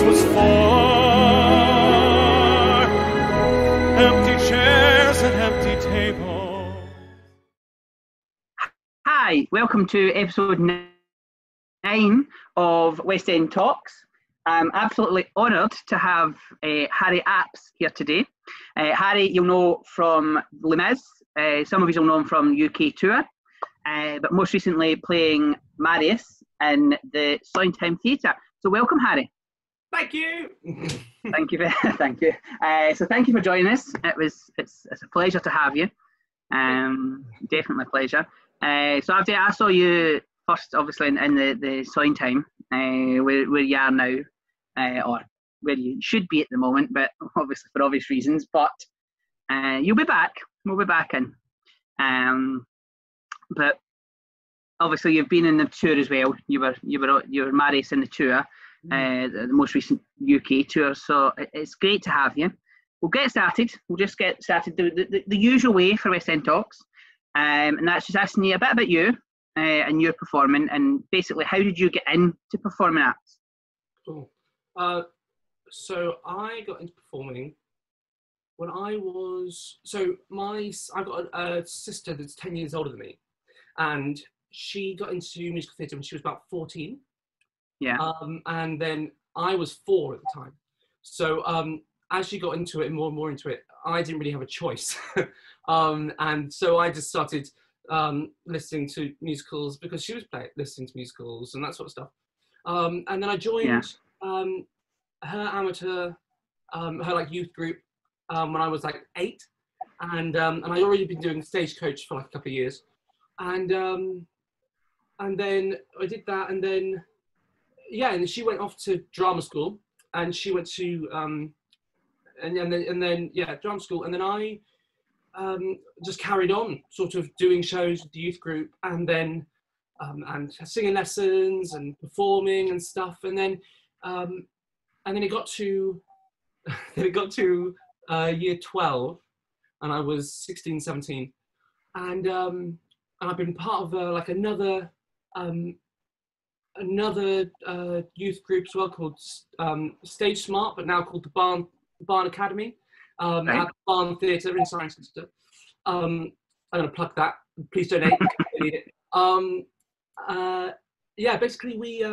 was for. Empty chairs and empty tables. Hi, welcome to episode 9 of West End Talks. I'm absolutely honoured to have Harry Apps here today. Harry, you'll know from Les Mis. Some of you will know him from UK Tour, but most recently playing Marius in the Sondheim Theatre. So welcome, Harry. Thank you. Thank you. Thank you. So thank you for joining us. It's a pleasure to have you. Definitely a pleasure. So I saw you first, obviously, in the Sondheim, where you are now, or where you should be at the moment, but obviously for obvious reasons. But you'll be back. We'll be back in. But obviously you've been in the tour as well. You were Marius in the tour, the most recent UK tour. So it's great to have you. We'll get started. We'll just get started the usual way for West End Talks, and that's just asking you a bit about you and your performing, and basically how did you get into performing arts? Cool. So I got into performing when I was, I've got a sister that's 10 years older than me, and she got into musical theatre when she was about 14. Yeah. And then I was 4 at the time. So as she got into it and more into it, I didn't really have a choice. And so I just started listening to musicals because she was listening to musicals and that sort of stuff. And then I joined her amateur, her like youth group when I was like 8, and I'd already been doing Stagecoach for like a couple of years, and then I did that, and then and she went off to drama school, and she went to drama school, and then I just carried on sort of doing shows with the youth group, and then and singing lessons and performing and stuff, and then it got to year 12, and I was 16, 17, and I've been part of another youth group as well called Stage Smart, but now called the Barn Academy at the Barn Theatre in Cirencester. I'm going to plug that. Please donate. I need it. Basically we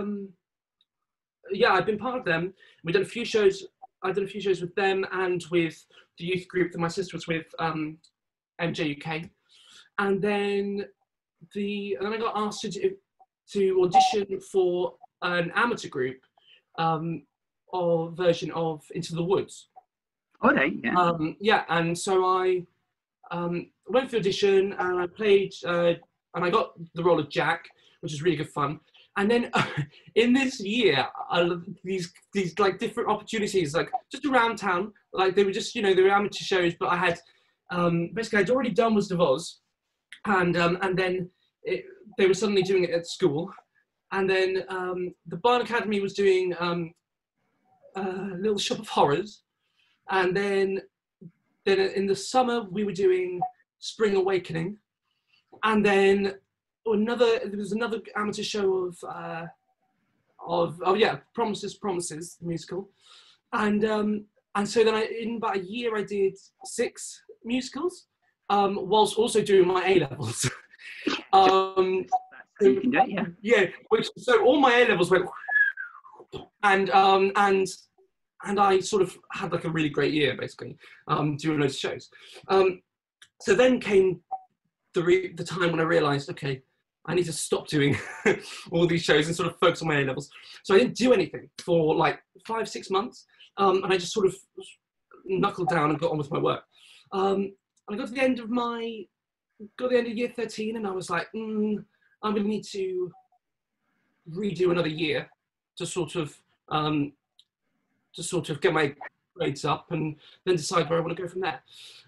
I've been part of them. We've done a few shows. I've done a few shows with them and with the youth group that my sister was with, MJ UK, and then I got asked to audition for an amateur group or version of Into the Woods. All right. Yeah. And so I went for the audition, and I played, and I got the role of Jack, which was really good fun. And then in this year, these like different opportunities, like just around town, like they were just, they were amateur shows, but I had, basically I'd already done Wizard of Oz, and then they were suddenly doing it at school. And then the Barn Academy was doing Little Shop of Horrors. And then in the summer, we were doing Spring Awakening. And then there was another amateur show of Promises, the musical, and so then in about a year I did 6 musicals, whilst also doing my A levels. So all my A levels went, and I sort of had like a really great year basically, doing loads of shows. So then came the time when I realised, okay, I need to stop doing all these shows and sort of focus on my A levels. So I didn't do anything for like 5-6 months, and I just sort of knuckled down and got on with my work. And I got to the end of year 13, and I was like, I'm going to need to redo another year to sort of get my grades up, and then decide where I want to go from there.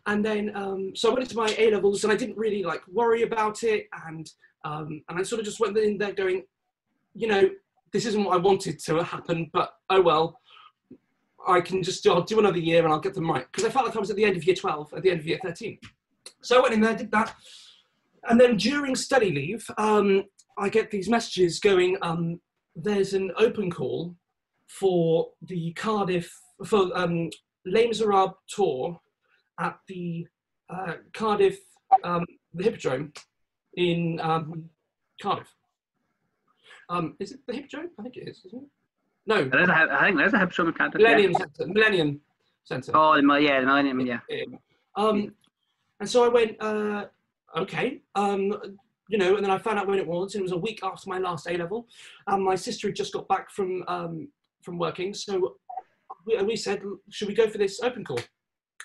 And then so I went into my A levels, and I didn't really like worry about it, and I sort of just went in there going, this isn't what I wanted to happen, but oh well, I'll do another year and I'll get them right. Because I felt like I was at the end of year 12, at the end of year 13. So I went in there, did that. And then during study leave, I get these messages going, there's an open call for the Cardiff, for Les Miserables tour at the Cardiff, the Hippodrome in Cardiff. Is it the Hippodrome? I think it is, isn't it? No. I think there's a Hippodrome in Cardiff. Millennium Centre. Oh, the Millennium, yeah. And so I went, okay, you know, and then I found out when it was, and it was a week after my last A-level. My sister had just got back from working, so we said, should we go for this open call?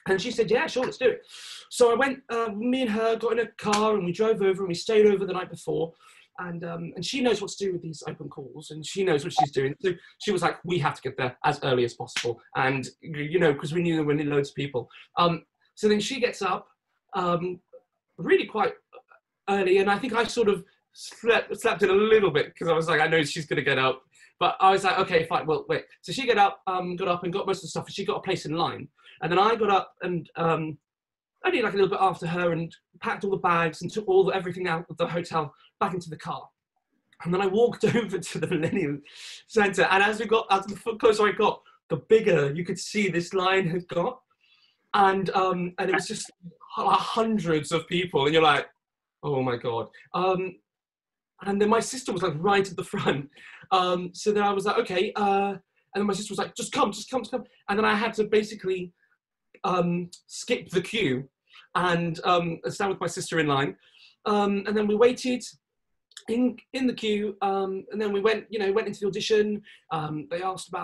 And she said, yeah, sure, let's do it. So I went, me and her got in a car and we drove over and we stayed over the night before. And she knows what to do with these open calls and she knows what she's doing. So she was like, we have to get there as early as possible. And, you know, because we knew there were loads of people. So then she gets up really quite early. And I think I sort of slept in a little bit because I was like, I know she's going to get up. But I was like, okay, fine, well, wait. So she got up and got most of the stuff and she got a place in line. And then I got up and only like a little bit after her and packed all the bags and took everything out of the hotel back into the car. And then I walked over to the Millennium Centre. And as the closer I got, the bigger you could see this line had got. And it was just hundreds of people. And you're like, oh my God. And then my sister was like right at the front. So then I was like, okay. And then my sister was like, just come. And then I had to basically skip the queue and stand with my sister in line. And then we waited in the queue. And then we went into the audition. They asked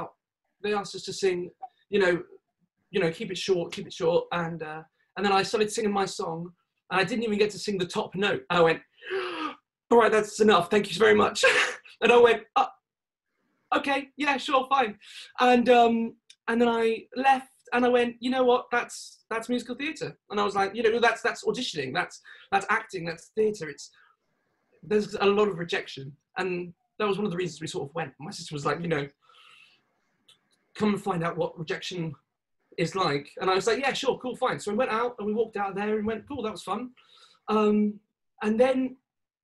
us to sing, you know, keep it short. And then I started singing my song. And I didn't even get to sing the top note. I went, all right, that's enough. Thank you very much. And I went, oh, okay, yeah, sure, fine. And then I left and I went, you know what, that's musical theatre. And I was like, you know, that's auditioning, that's acting, that's theatre. There's a lot of rejection. And that was one of the reasons we sort of went. My sister was like, you know, come and find out what rejection is like. And I was like, yeah, sure, cool, fine. So we went out and we walked out there and went, cool, that was fun. And then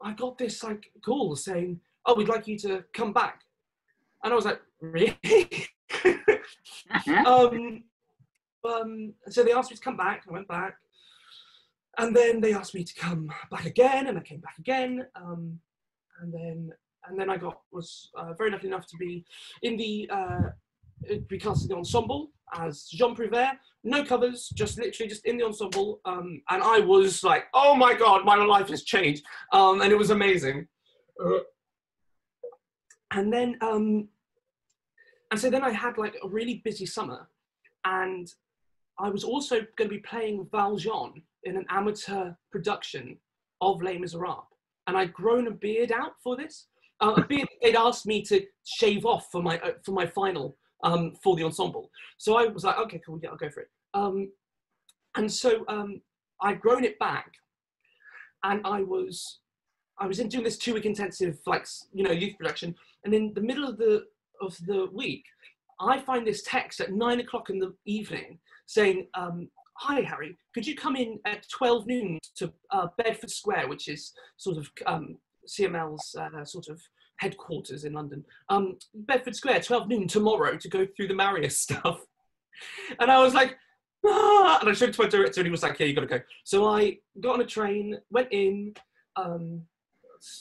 I got this like call saying, oh, we'd like you to come back. And I was like, really? So they asked me to come back. I went back. And then they asked me to come back again, and I came back again. And then I was very lucky enough to be in the be cast in the ensemble as Jean Prouvaire. No covers, just literally in the ensemble. And I was like, oh my God, my life has changed. And it was amazing. And then, and so then I had like a really busy summer, and I was also going to be playing Valjean in an amateur production of Les Miserables. And I'd grown a beard out for this. A beard they'd asked me to shave off for my final for the ensemble. So I was like, okay, cool, yeah, I'll go for it. And so I'd grown it back, and I was doing this 2-week intensive, like, you know, youth production. And in the middle of the week, I find this text at 9 o'clock in the evening saying, hi, Harry, could you come in at 12 noon to Bedford Square, which is sort of CML's sort of headquarters in London. Bedford Square, 12 noon tomorrow to go through the Marius stuff. And I was like, ah! And I showed it to my director and he was like, yeah, you gotta go. So I got on a train, went in,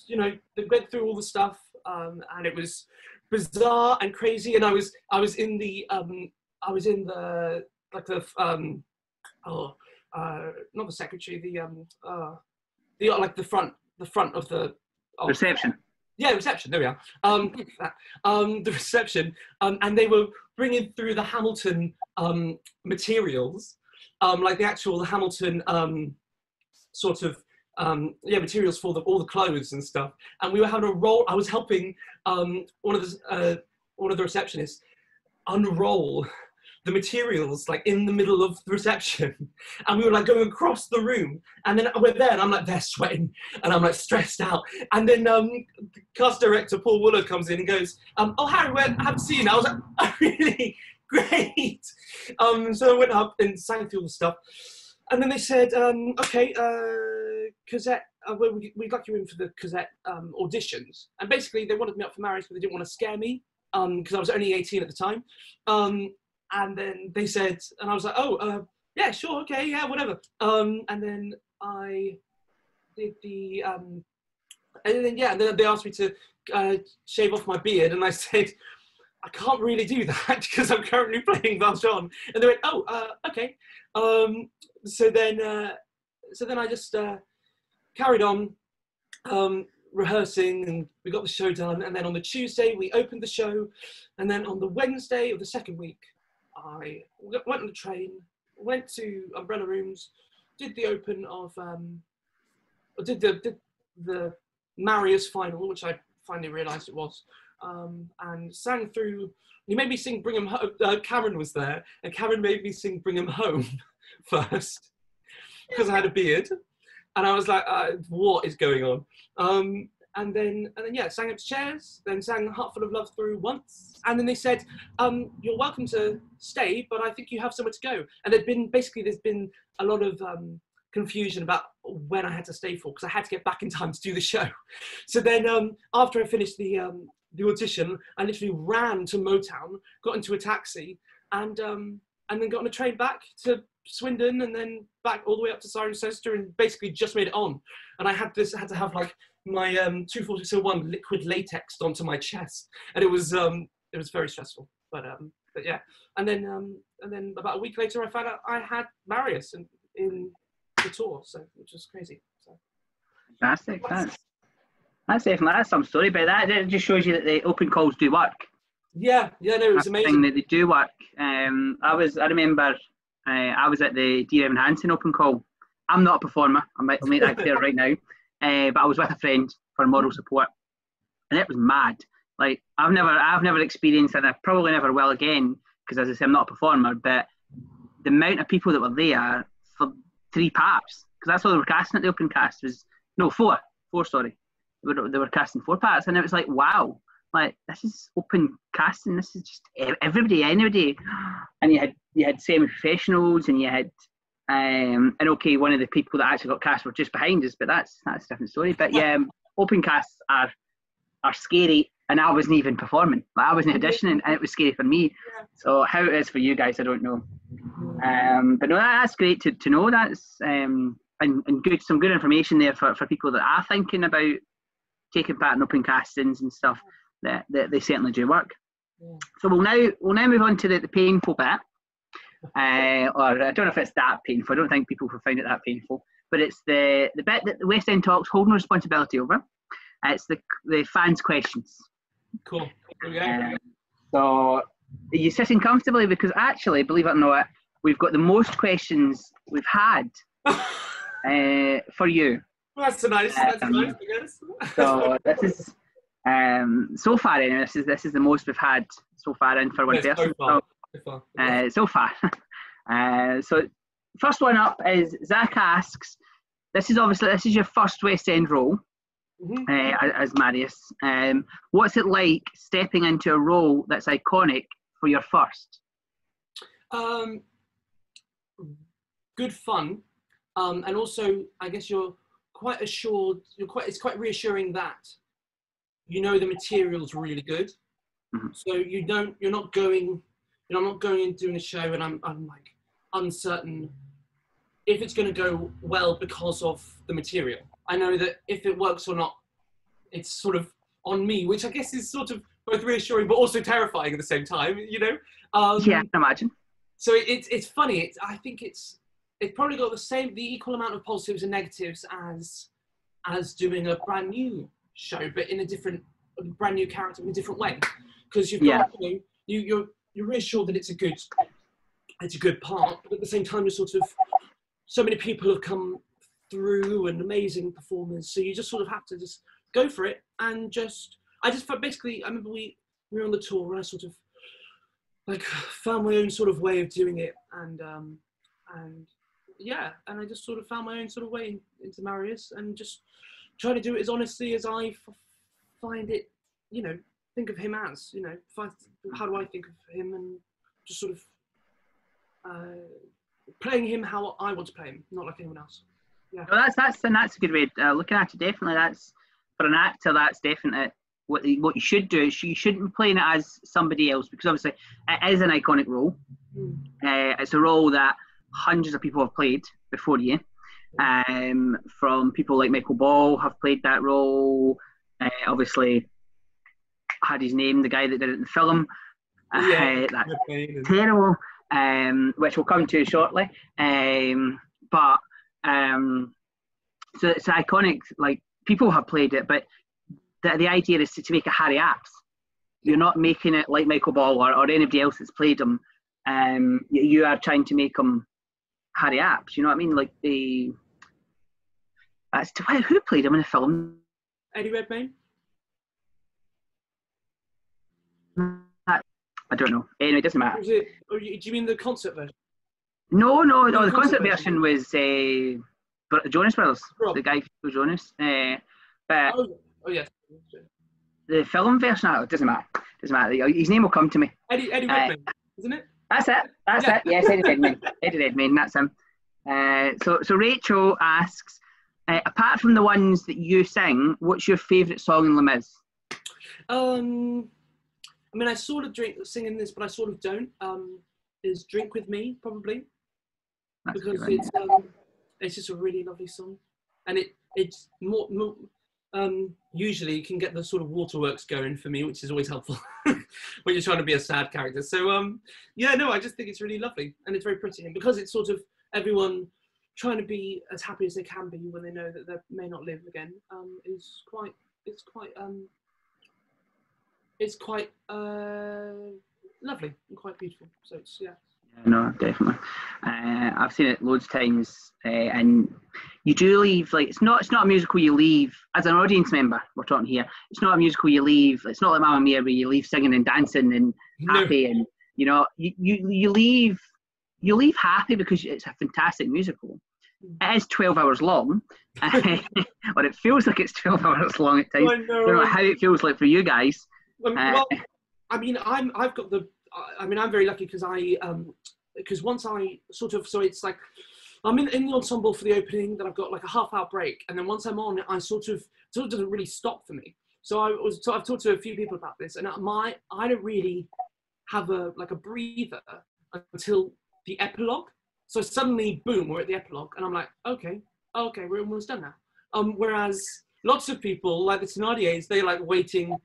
you know, went through all the stuff, and it was bizarre and crazy. And I was in the like the not the secretary, the like the front of the reception. Yeah, reception. There we are. The reception, and they were bringing through the Hamilton materials, like the Hamilton sort of materials for all the clothes and stuff. And we were having a roll. I was helping one of the receptionists unroll the materials, like in the middle of the reception, and we were like going across the room, and then we're there and I'm like, they're sweating and I'm like stressed out, and then the cast director Paul Wooler comes in and goes, oh Harry, I haven't seen you. I was like, oh, really great. So I went up and sang through all the stuff, and then they said, okay, Cosette, we'd like you in for the Cosette auditions. And basically they wanted me up for Marius, but they didn't want to scare me because I was only 18 at the time. And then they said, and I was like, oh, yeah, sure, okay, yeah, whatever. And then I did the, and then they asked me to shave off my beard, and I said, I can't really do that because I'm currently playing Valjean. And they went, oh, okay. So then I just carried on rehearsing, and we got the show done. And then on the Tuesday, we opened the show. And then on the Wednesday of the second week, I went on the train, went to Umbrella Rooms, did the open of, did the Marius final, which I finally realised it was, and sang through. He made me sing Bring 'Em Home. Cameron was there, and Cameron made me sing Bring 'Em Home first because I had a beard, and I was like, what is going on? And then yeah, sang Empty Chairs, then sang Heart Full of Love through once, and then they said, you're welcome to stay, but I think you have somewhere to go. And there's been a lot of confusion about when I had to stay for, because I had to get back in time to do the show. So then after I finished the audition, I literally ran to Motown, got into a taxi, and then got on a train back to Swindon, and then back all the way up to Cirencester, and basically just made it on. And I had to have like my 24601 liquid latex onto my chest, and it was very stressful. But yeah, and then about a week later, I found out I had Marius in the tour, so which was crazy. So. Fantastic. That's some story, but that just shows you that the open calls do work. Yeah, no, it was amazing. That they do work. I remember I was at the Dear Evan Hansen open call. I'm not a performer. I'll make that clear right now. But I was with a friend for moral support, and it was mad. Like I've never experienced, and I probably never will again, because as I say, I'm not a performer. But the amount of people that were there for 3 parts, because that's all they were casting at the open cast, was four. Sorry, they were casting 4 parts, and it was like, wow, like this is open casting. This is just everybody, anybody, and you had semi-professionals, and you had and okay, one of the people that actually got cast were just behind us, but that's a different story. But yeah, open casts are scary, and I wasn't even performing. Like I wasn't auditioning, and it was scary for me. So how it is for you guys, I don't know. But no, that's great to know. That's and some good information there for people that are thinking about taking part in open castings and stuff. That they certainly do work. Yeah. So we'll now move on to the painful bit. Or I don't know if it's that painful. I don't think people will find it that painful. But it's the bit that the West End Talks hold no responsibility over. It's the fans' questions. Cool. Okay. So are you sitting comfortably? Because actually, believe it or not, we've got the most questions we've had for you. Well, that's nice. That's nice, I guess. So this is so far anyway. This is the most we've had so far in for one person. So far. So first one up is Zach asks. This is your first West End role. As Marius. What's it like stepping into a role that's iconic for your first? Good fun, and also I guess you're quite assured. It's quite reassuring that you know the material's really good. So you're not going. I'm not going and doing a show, and I'm like uncertain if it's going to go well because of the material. I know that if it works or not, it's sort of on me, which I guess is sort of both reassuring but also terrifying at the same time, you know? Yeah, I can imagine. So it's funny. I think it's probably got the equal amount of positives and negatives as doing a brand new show, but in a brand new character in a different way. Because you've got, you're reassured that it's a good part, but at the same time, you're sort of, so many people have come through and amazing performers, so you just sort of have to just go for it and I remember we were on the tour and I sort of like found my own sort of way of doing it, and I just sort of found my own sort of way into Marius and just try to do it as honestly as I find it, you know, think of him as, you know, how do I think of him, and just sort of playing him how I want to play him, not like anyone else. Yeah. Well, that's a good way of looking at it. Definitely, that's for an actor. That's definitely what you should do is you shouldn't be playing it as somebody else, because obviously it is an iconic role. It's a role that hundreds of people have played before you. From people like Michael Ball have played that role. Obviously, had his name, the guy that did it in the film. That's terrible, which we'll come to shortly. So it's iconic. Like, people have played it, but the idea is to make a Harry Apps. You're not making it like Michael Ball or anybody else that's played him. You are trying to make him Harry Apps. You know what I mean? Like who played him in the film? Eddie Redmayne. I don't know. Anyway, it doesn't matter. Do you mean the concert version? No. The concert version was Jonas Brothers. Rob. The guy who Jonas. But yeah. The film version, it doesn't matter. His name will come to me. Eddie Redmayne, isn't it? That's it. Yes, Eddie Redmayne. Eddie Redmayne, that's him. So Rachel asks, apart from the ones that you sing, what's your favourite song in Les Mis? I mean, I sort of singing this, but I sort of don't. Is "Drink with Me" probably, that's because it's just a really lovely song, and it's more usually you can get the sort of waterworks going for me, which is always helpful when you're trying to be a sad character. So I just think it's really lovely, and it's very pretty, and because it's sort of everyone trying to be as happy as they can be when they know that they may not live again, it's quite lovely and quite beautiful. So it's No, definitely. I've seen it loads of times, and you do leave, like, it's not a musical you leave as an audience member. We're talking here. It's not a musical you leave. It's not like Mamma Mia where you leave singing and dancing and happy, and you leave happy because it's a fantastic musical. It is 12 hours long, or it feels like it's 12 hours long at times. I don't know how it feels like for you guys. Well, I mean, I'm very lucky because once I sort of, so it's like I'm in the ensemble for the opening, then I've got like a half-hour break, and then once I'm on, I sort of doesn't really stop for me. So I've talked to a few people about this, and I don't really have a breather until the epilogue. So suddenly, boom, we're at the epilogue, and I'm like, okay, we're almost done now. Whereas lots of people, like the Thénardiers, they're like waiting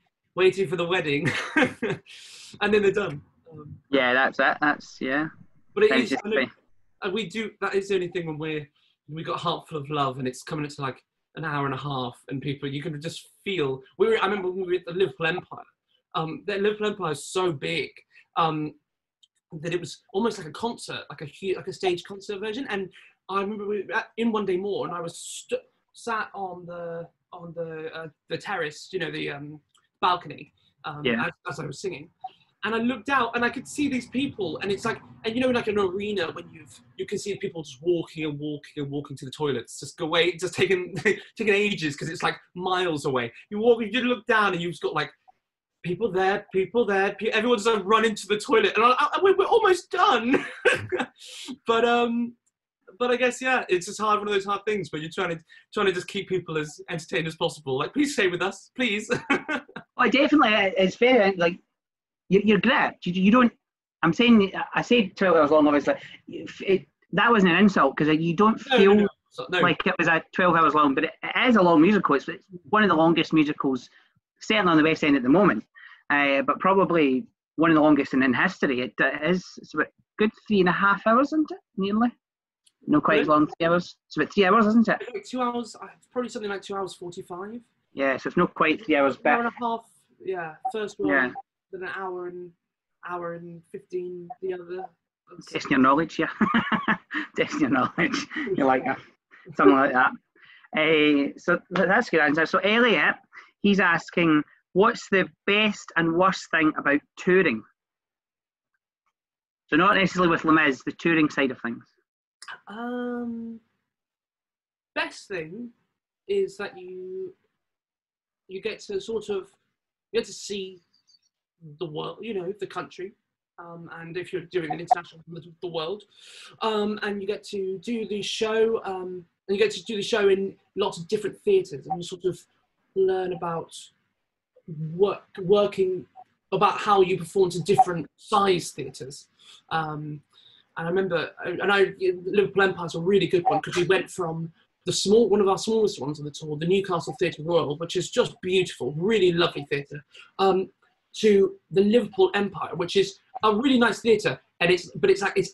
for the wedding, and then they're done. Yeah, that's it. But it is. And we do. That is the only thing when we got Heart Full of Love, and it's coming into like an hour and a half, and people, you can just feel. I remember when we were at the Liverpool Empire. The Liverpool Empire is so big that it was almost like a concert, like a stage concert version. And I remember we were in One Day More, and I was sat on the terrace, the balcony, as I was singing, and I looked out and I could see these people, and it's like, and like an arena when you can see people just walking to the toilets, just go away, just taking ages because it's like miles away. You look down and you've got like people there, everyone's like running to the toilet, and we're almost done. But I guess, it's just one of those hard things where you're trying to just keep people as entertained as possible. Like, please stay with us, please. Well, definitely, it's fair. Like, you're great. You don't. I said 12 hours long. Obviously, that wasn't an insult because you don't feel like it was 12 hours long. But it is a long musical. It's one of the longest musicals, certainly on the West End at the moment. But probably one of the longest in history. It is. It's about good 3.5 hours, isn't it? Nearly. No, quite as long, 3 hours. It's about 3 hours, isn't it? Like 2 hours, probably something like 2 hours 45. Yeah, so it's not quite 3 hours back. Hour and a half, first one, then an hour and 15 the other. Testing your knowledge, yeah. Testing your knowledge. You like that. Something like that. So that's a good answer. So Elliot, he's asking, what's the best and worst thing about touring? So not necessarily with Les Mis, the touring side of things. Best thing is that you get to see the world, the country, and if you're doing an international, the world, and you get to do the show, in lots of different theatres, and you sort of learn about working about how you perform to different size theatres. And I remember, Liverpool Empire's a really good one, because we went from one of our smallest ones on the tour, the Newcastle Theatre Royal, which is just beautiful, really lovely theatre, to the Liverpool Empire, which is a really nice theatre, and it's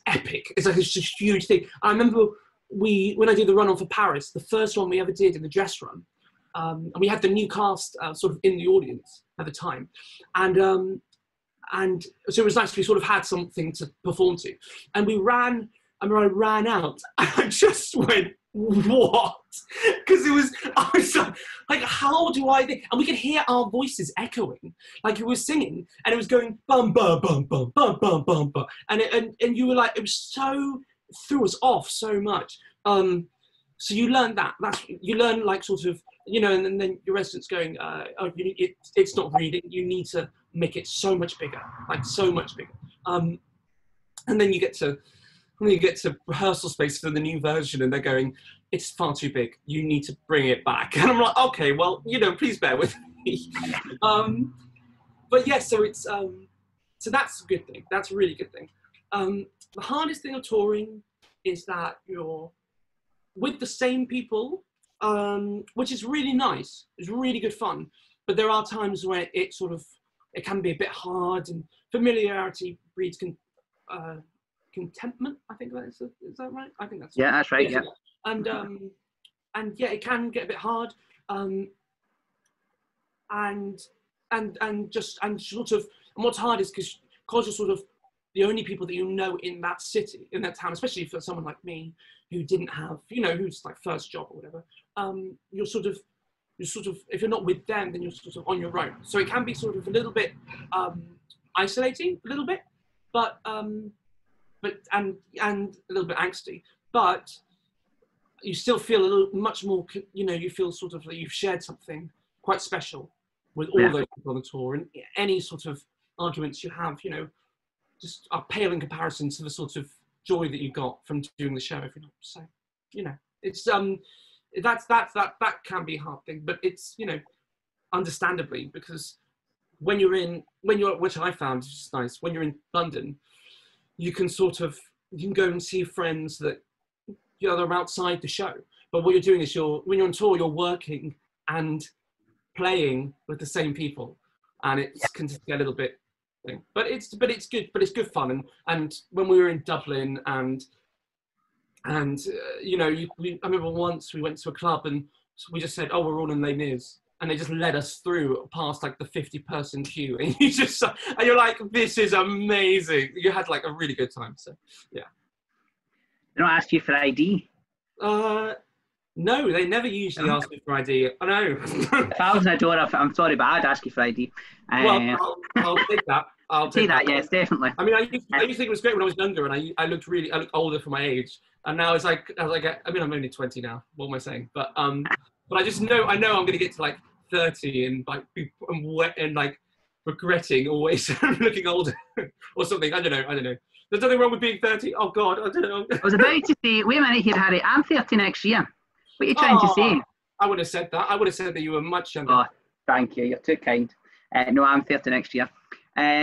epic. It's like it's just a huge thing. I remember when I did the run-on for Paris, the first one we ever did in the dress run, and we had the new cast sort of in the audience at the time, and so it was nice. We sort of had something to perform to, and I ran out, and I just went, what? Because I was like, how do I think? And we could hear our voices echoing, like it was singing, and it was going bum bum bum bum bum bum bum bum, and you were like, it was so, threw us off so much. So you learn that. You learn, like, sort of, you know, and then your residents going, it's not reading. You need to make it so much bigger, like so much bigger. And then you get to rehearsal space for the new version, and they're going, it's far too big. You need to bring it back. And I'm like, okay, well, you know, please bear with me. But yeah, so it's so that's a good thing. That's a really good thing. The hardest thing of touring is that you're with the same people, which is really nice. It's really good fun. But there are times where it can be a bit hard, and familiarity breeds contentment. I think that is that right? I think that's yeah, that's right. Yeah, and yeah, it can get a bit hard. And what's hard is because you're sort of the only people that you know in that city, in that town, especially for someone like me who didn't have, you know, who's like first job or whatever. You're sort of, if you're not with them, then you're sort of on your own. So it can be sort of a little bit isolating, a little bit, but and a little bit angsty. But you still feel much more, you know, you feel sort of like you've shared something quite special with all those people on the tour, and any sort of arguments you have, you know, just are pale in comparison to the sort of joy that you got from doing the show every night. So, you know, it's that can be a hard thing, but it's, you know, understandably, because which I found is nice, when you're in London, you can go and see friends that, you know, they're outside the show. But what you're doing is when you're on tour, you're working and playing with the same people, and it can just get a little bit thing. But it's good. But it's good fun. And when we were in Dublin, and you know, I remember once we went to a club and we just said, oh, we're all in Les Mis, and they just led us through past like the 50-person queue, and you're like, this is amazing. You had like a really good time. So yeah. They don't ask you for ID. No, they never usually ask me for ID. I know. If I was in a door, I'm sorry, but I'd ask you for ID. Well, I'll take that. I'll take that. Yes, definitely. I mean, I used to think it was great when I was younger, and I looked older for my age. And now it's like, I mean, I'm only 20 now. What am I saying? But I just know, I'm going to get to like 30 and like I'm wet and like regretting always looking older or something. I don't know. There's nothing wrong with being 30. Oh God, I don't know. I was about to say, wait a minute here, Harry. I'm 30 next year. What are you trying to say? I would have said that. I would have said that you were much younger. Oh, thank you. You're too kind. No, I'm 30 next year.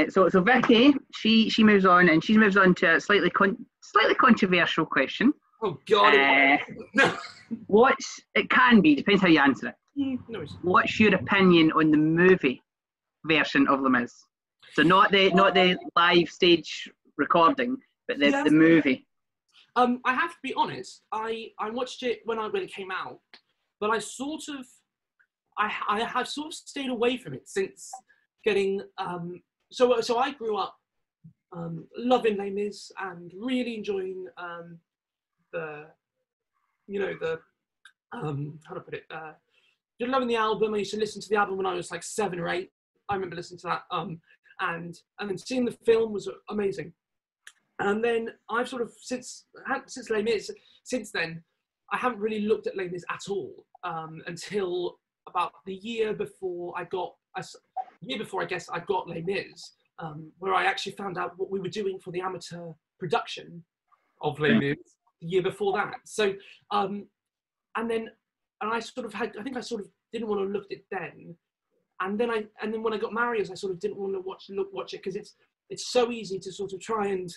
So Vicky, she moves on, and she moves on to a slightly controversial question. Oh God! It can be, depends how you answer it. No, what's your opinion on the movie version of Les Mis? So not the live stage recording, but the movie. I have to be honest. I watched it when it came out, but I have sort of stayed away from it since getting. So I grew up loving Les Mis and really enjoying how to put it. Just loving the album. I used to listen to the album when I was like 7 or 8. I remember listening to that. And then seeing the film was amazing. And then I've sort of since Les Mis, since then, I haven't really looked at Les Mis at all until about the year before I guess I got Les Mis, where I actually found out what we were doing for the amateur production of Les Mis the year before that. So, and I sort of didn't want to look at it then. and then when I got married, I sort of didn't want to watch it because it's so easy to sort of try and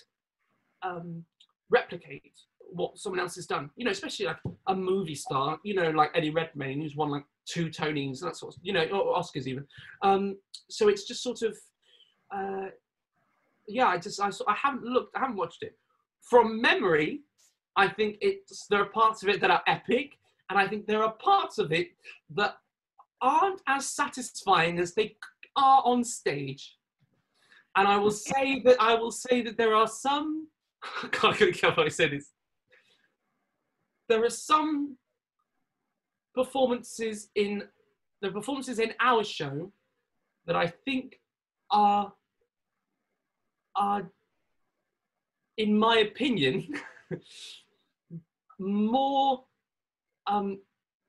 replicate what someone else has done. You know, especially like a movie star. You know, like Eddie Redmayne, who's won like 2 Tonys, that sort of, you know, or Oscars even. So it's just sort of, yeah. I haven't watched it from memory. I think there are parts of it that are epic, and I think there are parts of it that aren't as satisfying as they are on stage. And I will say that there are some. I can't really care what I say this. There are some performances in our show that I think are in my opinion more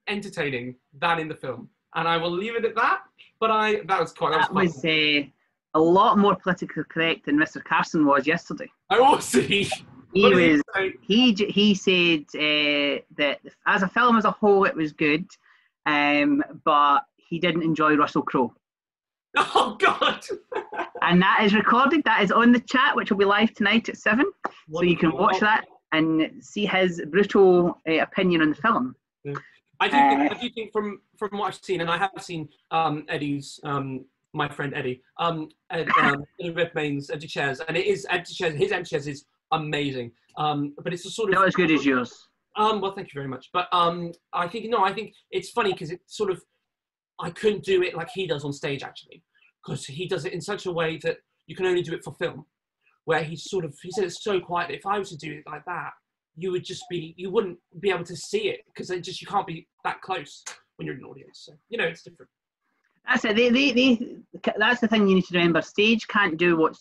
entertaining than in the film, and I will leave it at that. But that was a lot more politically correct than Mr. Carson was yesterday. Oh, was he? He said that as a film as a whole it was good, but he didn't enjoy Russell Crowe. Oh God! And that is recorded. That is on the chat, which will be live tonight at 7. Wonderful. So you can watch that and see his brutal opinion on the film. Yeah. I do think from what I've seen, and I have seen Eddie's, my friend Eddie, Eddie Redmayne's Empty Chairs, and it is Empty Chairs. His Empty Chairs is amazing, but it's a sort of not as good as yours. Well, thank you very much. But I think it's funny because it's sort of, I couldn't do it like he does on stage actually, because he does it in such a way that you can only do it for film, where he said it so quietly. If I was to do it like that, you wouldn't be able to see it because you can't be that close when you're in an audience. So, you know, it's different. That's it. That's the thing you need to remember. Stage can't do what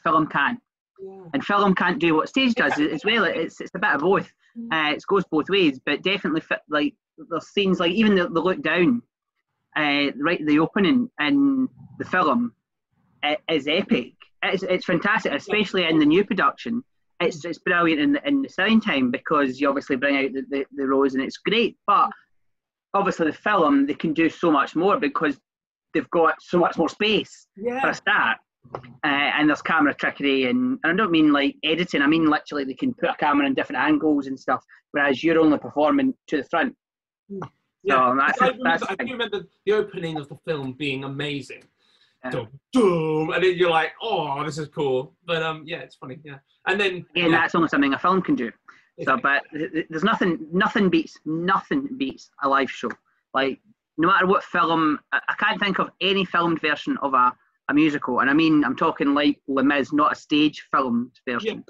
film can. Yeah. And film can't do what stage does as well. It's a bit of both. It goes both ways, but definitely like there's scenes like even the look down, right, the opening in the film is epic. It's fantastic, especially in the new production. It's brilliant in the sound time because you obviously bring out the rows and it's great. But obviously the film they can do so much more because they've got so much more space for a start. And there's camera trickery and I don't mean like editing, I mean literally they can put a camera in different angles and stuff, whereas you're only performing to the front. Yeah, so I do remember the opening of the film being amazing. Dum, dum, and then you're like, oh, this is cool. But yeah, it's funny, yeah. And then that's only something a film can do. So, but there's nothing beats a live show. Like no matter what film, I can't think of any filmed version of a musical, and I mean I'm talking like Les Mis, not a stage filmed version.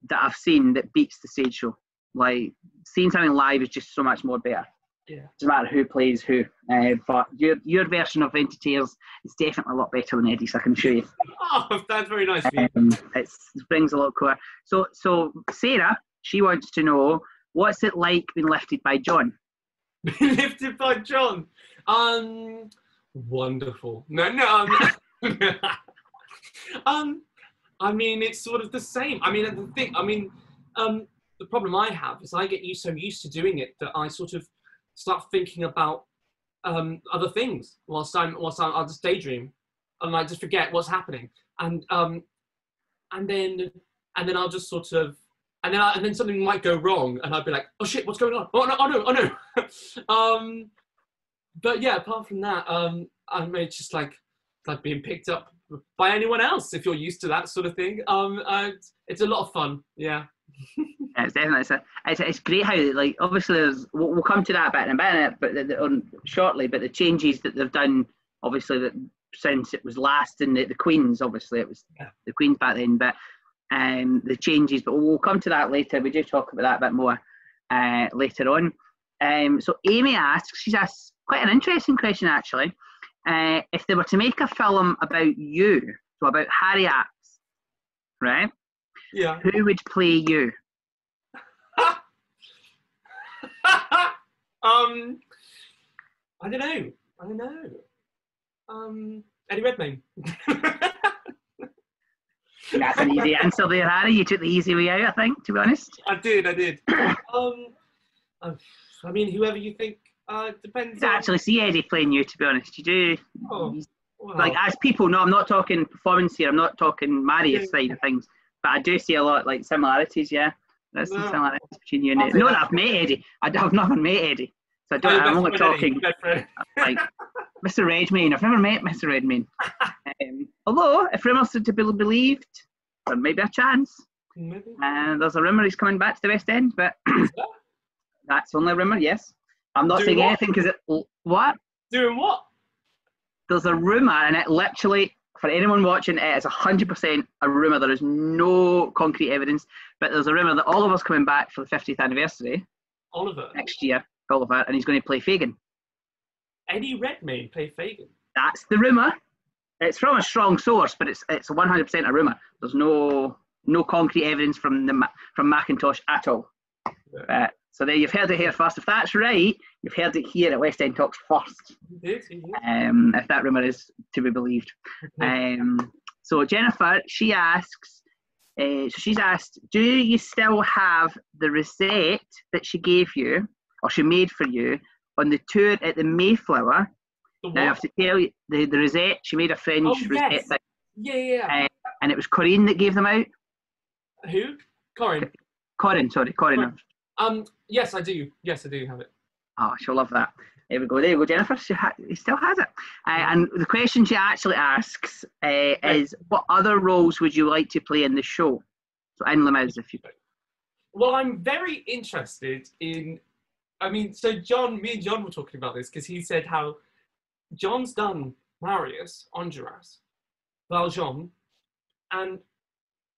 That I've seen that beats the stage show. Like seeing something live is just so much more better. Yeah. Doesn't matter who plays who. But your version of Empty Chairs is definitely a lot better than Eddie's, I can assure you. Oh, that's very nice. It brings a lot cooler. So Sarah, she wants to know, what's it like being lifted by John? Lifted by John? Wonderful. No. I mean, it's sort of the same. I mean, the problem I have is I get so used to doing it that I sort of start thinking about other whilst I'll just daydream and I just forget what's happening, and then I'll just sort of and then something might go wrong and I'll be like, oh shit, what's going on? Oh no. But yeah, apart from that, it's just like being picked up by anyone else if you're used to that sort of thing. It's a lot of fun. Yeah. It's definitely it's great how, like, obviously we'll come to that bit in a minute, but shortly. But the changes that they've done, obviously, that since it was last in the Queens, obviously it was the Queens back then. But the changes, but we'll come to that later. We do talk about that a bit more later on. So Amy asks, she's asked quite an interesting question actually. If they were to make a film about you, so about Harry Apps, right? Yeah. Who would play you? I don't know. Eddie Redmayne. That's an easy answer there, Harry. You took the easy way out, I think, to be honest. I did. I mean, whoever you think Depends You on... actually see Eddie playing you, to be honest. You do. Oh, well, Like, as people know, I'm not talking performance here. I'm not talking Marius Yeah. side of things. But I do see a lot, like, similarities, yeah. There's some No. similarities between you and I'll Eddie. say Not that. that I've met Eddie. I've never met Eddie. So Oh, your I'm best only friend, Eddie, talking, your best friend. like, Mr. Redmayne. I've never met Mr. Redmayne. Although, if rumours are to be believed, there may be a chance. Maybe. There's a rumour he's coming back to the West End, but that's only a rumour, yes. I'm not Doing saying what? anything because what? Doing what? There's a rumour, and it literally, for anyone watching, it is 100% a rumour. There is no concrete evidence, but there's a rumour that Oliver's coming back for the 50th anniversary Oliver. next year, Oliver, and he's going to play Fagin. Eddie Redmayne play Fagin. That's the rumour. It's from a strong source, but it's 100% a rumour. There's no concrete evidence from Macintosh at all. Yeah. So there, you've heard it here first. If that's right, you've heard it here at West End Talks first. He did. If that rumour is to be believed. So Jennifer, she asks, she's asked, do you still have the receipt that she gave you, or she made for you, on the tour at the Mayflower? The Now I have what? to tell you, the rosette, she made a French rosette yes. thing, Yeah. and it was Corinne that gave them out. Who? Corin. Corinne. Yes, I do. Yes, I do have it. Oh, she'll love that. There we go, Jennifer. He still has it. And the question she actually asks is, what other roles would you like to play in the show? So in Les Mis, if you... Well, I'm very interested in... I mean, so me and John were talking about this because he said how John's done Marius, Enjolras, Valjean, and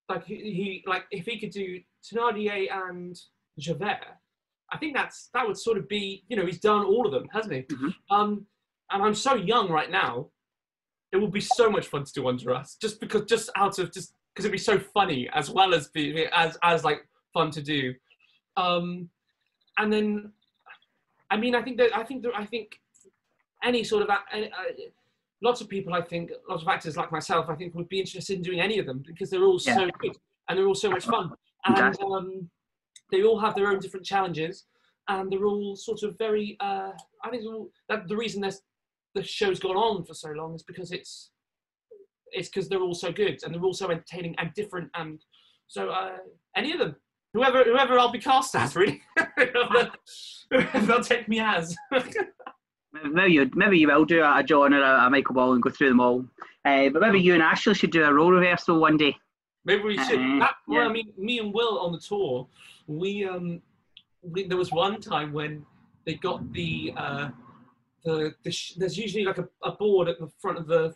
like he like if he could do Thénardier and Javert, I think that would sort of be, he's done all of them, hasn't he? Mm-hmm. And I'm so young right now. It would be so much fun to do Enjolras, just because it'd be so funny as well as be as like fun to do. And then, I mean, I think any sort of lots of people, lots of actors like myself, I think would be interested in doing any of them because they're all so good and they're all so much fun. And they all have their own different challenges, and they're all sort of very. I think that the reason the show's gone on for so long is because it's because they're all so good and they're all so entertaining and different. And so any of them, whoever I'll be cast as, really, whoever they'll take me as. Maybe you will do a John or a Michael Ball and go through them all. But maybe you and Ashley should do a role reversal one day. Maybe we should. Well, I mean, me and Will on the tour, we there was one time when they got there's usually like a board at the front of the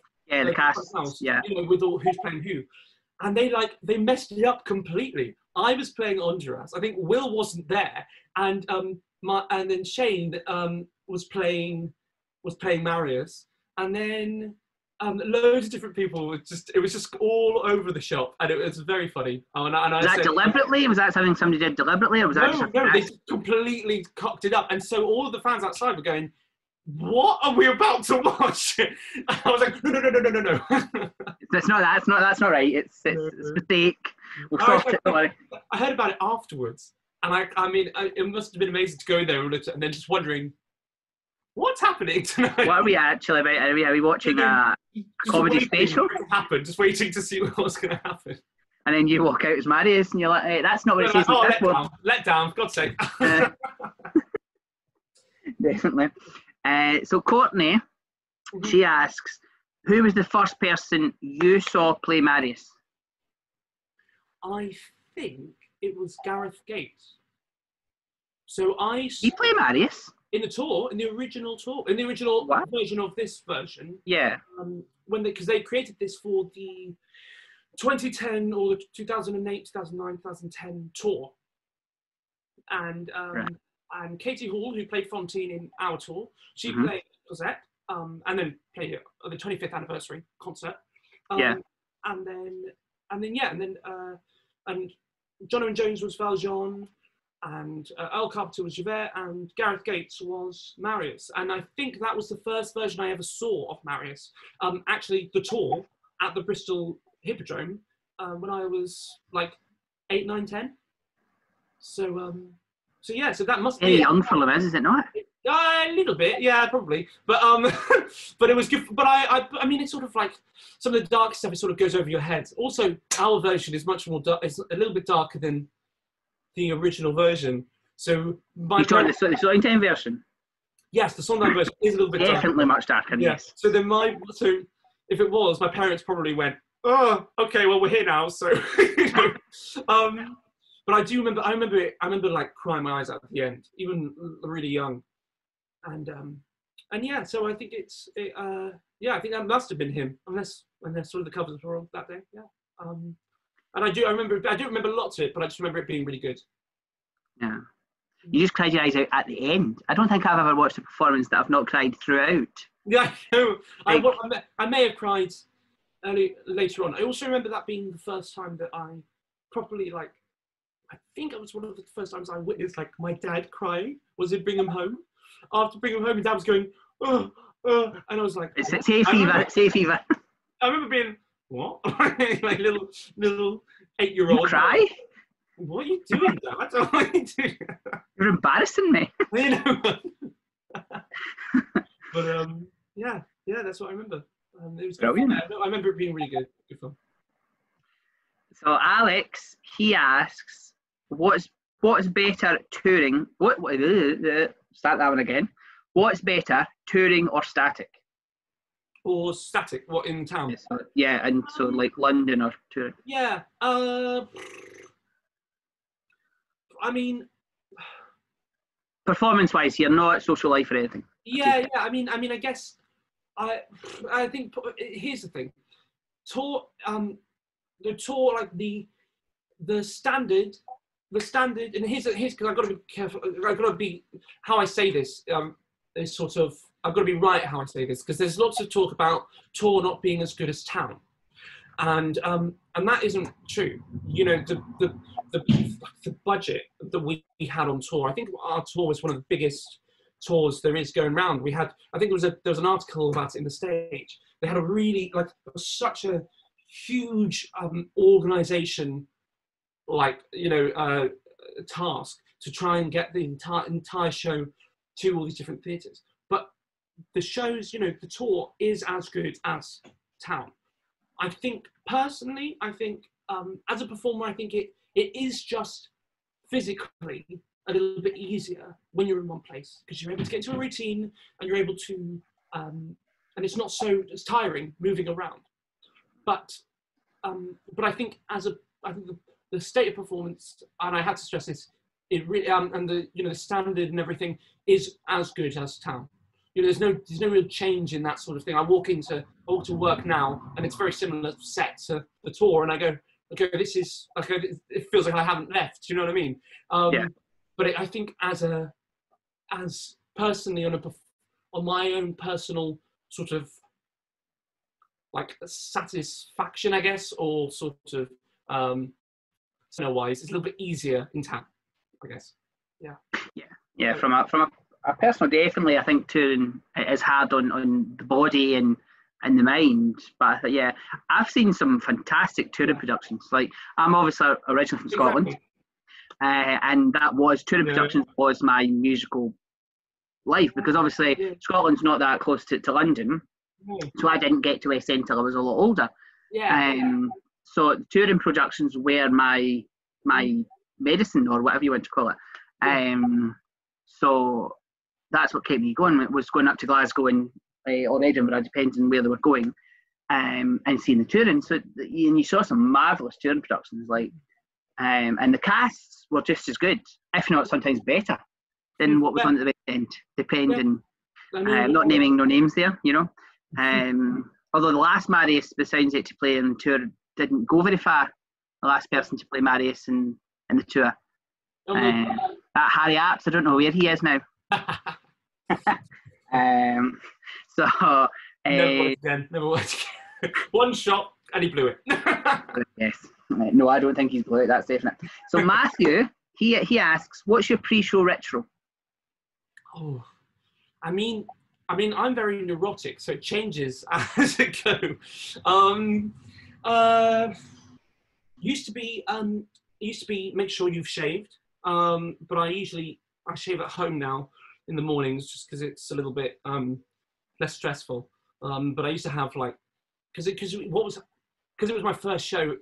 cast house, yeah, with all who's playing who, and they messed it up completely. I was playing Enjolras. I think Will wasn't there, and then Shane was playing Marius, and then loads of different people. It was just all over the shop, and it was very funny. Was that deliberately? Was that something somebody did deliberately, or was that just no? They completely cocked it up, and so all of the fans outside were going, "What are we about to watch?" I was like, "No." That's not right. It's a mistake. We'll sort it. Don't worry. I heard about it afterwards, and I mean, it must have been amazing to go there and then just wondering, what's happening tonight? What are we actually about? Are we watching a comedy special? Just waiting to see what's going to happen. And then you walk out as Marius, and you're like, "Hey, that's not what it says." Let down, for God's sake. Definitely. So Courtney, she asks, who was the first person you saw play Marius? I think it was Gareth Gates. So He played Marius? In the original version of this version. Yeah. Because they created this for the 2010 or the 2008, 2009, 2010 tour. And and Katie Hall, who played Fantine in our tour, she played Cosette, and then played at the 25th anniversary concert. And John Owen Jones was Valjean, and Earl Carpenter was Javert, and Gareth Gates was Marius. And I think that was the first version I ever saw of Marius. Actually, the tour at the Bristol Hippodrome when I was like 8, 9, 10. So that must be young for Les Mis, is it not? A little bit, yeah, probably. But but it was good. But I mean, it's sort of like some of the dark stuff. It sort of goes over your head. Also, our version is much more dark. It's a little bit darker than the original version. So my You're talking the Sondheim version? yes, the Sondheim version is a little bit Definitely darker. much darker. Yeah. Yes. So then so if it was, my parents probably went, oh, okay, well we're here now. So, you know, but I do remember. I remember like crying my eyes out at the end, even really young. And yeah, so I think yeah, I think that must have been him, unless sort of the covers were on that day. Yeah. And I do remember lots of it, but I just remember it being really good. Yeah. You just cried your eyes out at the end. I don't think I've ever watched a performance that I've not cried throughout. Yeah, no, I may have cried later on. I also remember that being the first time that I properly, like, I think it was one of the first times I witnessed, like, my dad crying. Was in Bring 'Em Home. After Bring 'Em Home, my dad was going, and I was like, It's hay fever. I remember being, what? Like little 8-year-old. You cry? What are you doing, Dad? What are you doing? You're embarrassing me. You know. But yeah, that's what I remember. It was brilliant. I remember it being really good fun. So Alex, he asks, what's better touring? Start that one again. What's better, touring or static? Or static? What, in town? Yeah, and so like London or touring. Yeah. I mean, performance-wise, you're not social life or anything. Yeah. I mean, I guess I think here's the thing. Tour, the tour, like the standard, and here's because I've got to be careful. I've got to be how I say this. Is sort of I've got to be right how I say this, because there's lots of talk about tour not being as good as town, and that isn't true. You know, the budget that we had on tour. I think our tour was one of the biggest tours there is going around. We had, I think there was an article about it in The Stage. They had a really, like, such a huge organization, like, you know, task to try and get the entire show to all these different theatres. But the shows, you know, the tour is as good as town. I think, personally, as a performer, I think it is just physically a little bit easier when you're in one place, because you're able to get into a routine and you're able to, and it's not so it's tiring moving around. But I think the state of performance, and I had to stress this, it really and the, you know, the standard and everything is as good as town. You know, there's no real change in that sort of thing. I walk to work now, and it's very similar set to the tour, and I go, okay, this is okay. It feels like I haven't left. Do you know what I mean? Yeah. But I think as personally on my own personal sort of like satisfaction, I guess, or sort of wise, it's a little bit easier in town, I guess. Yeah. From a personal, definitely, I think touring is hard on the body and the mind. But yeah, I've seen some fantastic touring productions. Like, I'm obviously originally from Scotland, and that was touring productions was my musical life, because obviously Scotland's not that close to London, so I didn't get to West End till I was a lot older. So touring productions were my medicine, or whatever you want to call it. So that's what kept me going. It was going up to Glasgow and or Edinburgh, depending on where they were going, and seeing the touring. So and you saw some marvellous touring productions, like, and the casts were just as good, if not sometimes better, than what was on the West End, depending. Not naming no names there, you know. Although the last Marius, besides it to play in the tour, didn't go very far. The last person to play Marius in the tour. That Harry Apps, I don't know where he is now. Never worked again. One shot and he blew it. Yes. No, I don't think he's blew it, that's definite. So Matthew, he asks, what's your pre-show ritual? Oh, I mean, I'm very neurotic, so it changes as it goes. Used to be make sure you've shaved, but I shave at home now. in the mornings just because it's a little bit less stressful. But I used to have like, because it was my first show,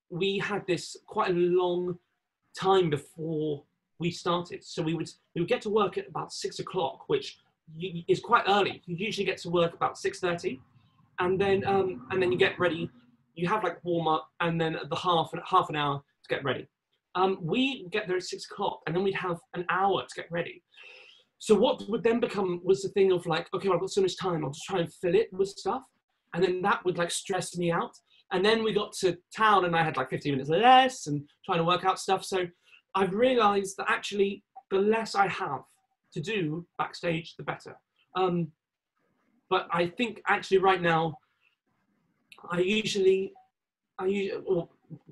we had this quite a long time before we started. So we would get to work at about 6 o'clock, which is quite early. You usually get to work about 6:30, and then you get ready. You have like warm up, and then the half an hour to get ready. We get there at 6 o'clock, and then we'd have an hour to get ready. So what would then become was the thing of like, okay, well, I've got so much time, I'll just try and fill it with stuff. And then that would like stress me out. And then we got to town and I had like 15 minutes less and trying to work out stuff. So I've realized that actually the less I have to do backstage, the better. But I think actually right now, the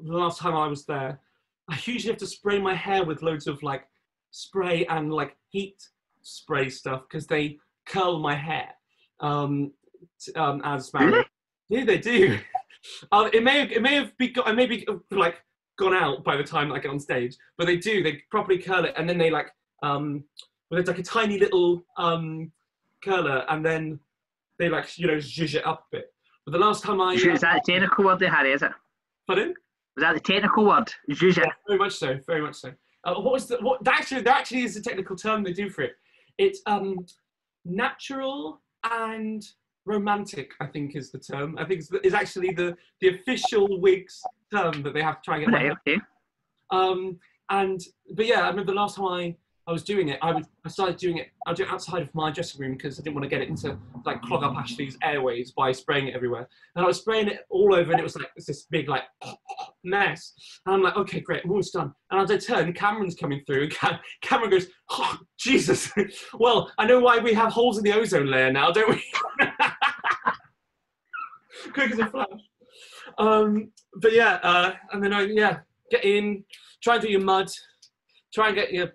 last time I was there, I usually have to spray my hair with loads of like spray and like heat spray stuff because they curl my hair. As Really? Yeah, they do. It may have like gone out by the time I get on stage, but they do. They properly curl it, and then they like it's like a tiny little curler, and then they like zhuzh it up a bit. But the last time I Is that the technical word there, Harry? Is it? pardon? Was that the technical word? Zhuzh it. Yeah, very much so. Very much so. There actually is a technical term they do for it. It's natural and romantic, I think is the term. I think it's actually the official wigs term that they have to try and get. Right, okay. But yeah, I remember the last time I was doing it, I started doing it. I do it outside of my dressing room because I didn't want to get it into like clog up Ashley's airways by spraying it everywhere. And I was spraying it all over, and it was like this big like mess. And I'm like, okay, great, I'm almost done. And as I turn, Cameron's coming through. Cameron goes, oh, Jesus. Well, I know why we have holes in the ozone layer now, don't we? Quick as a flash. But yeah, and then get in, try and do your mud, try and get your.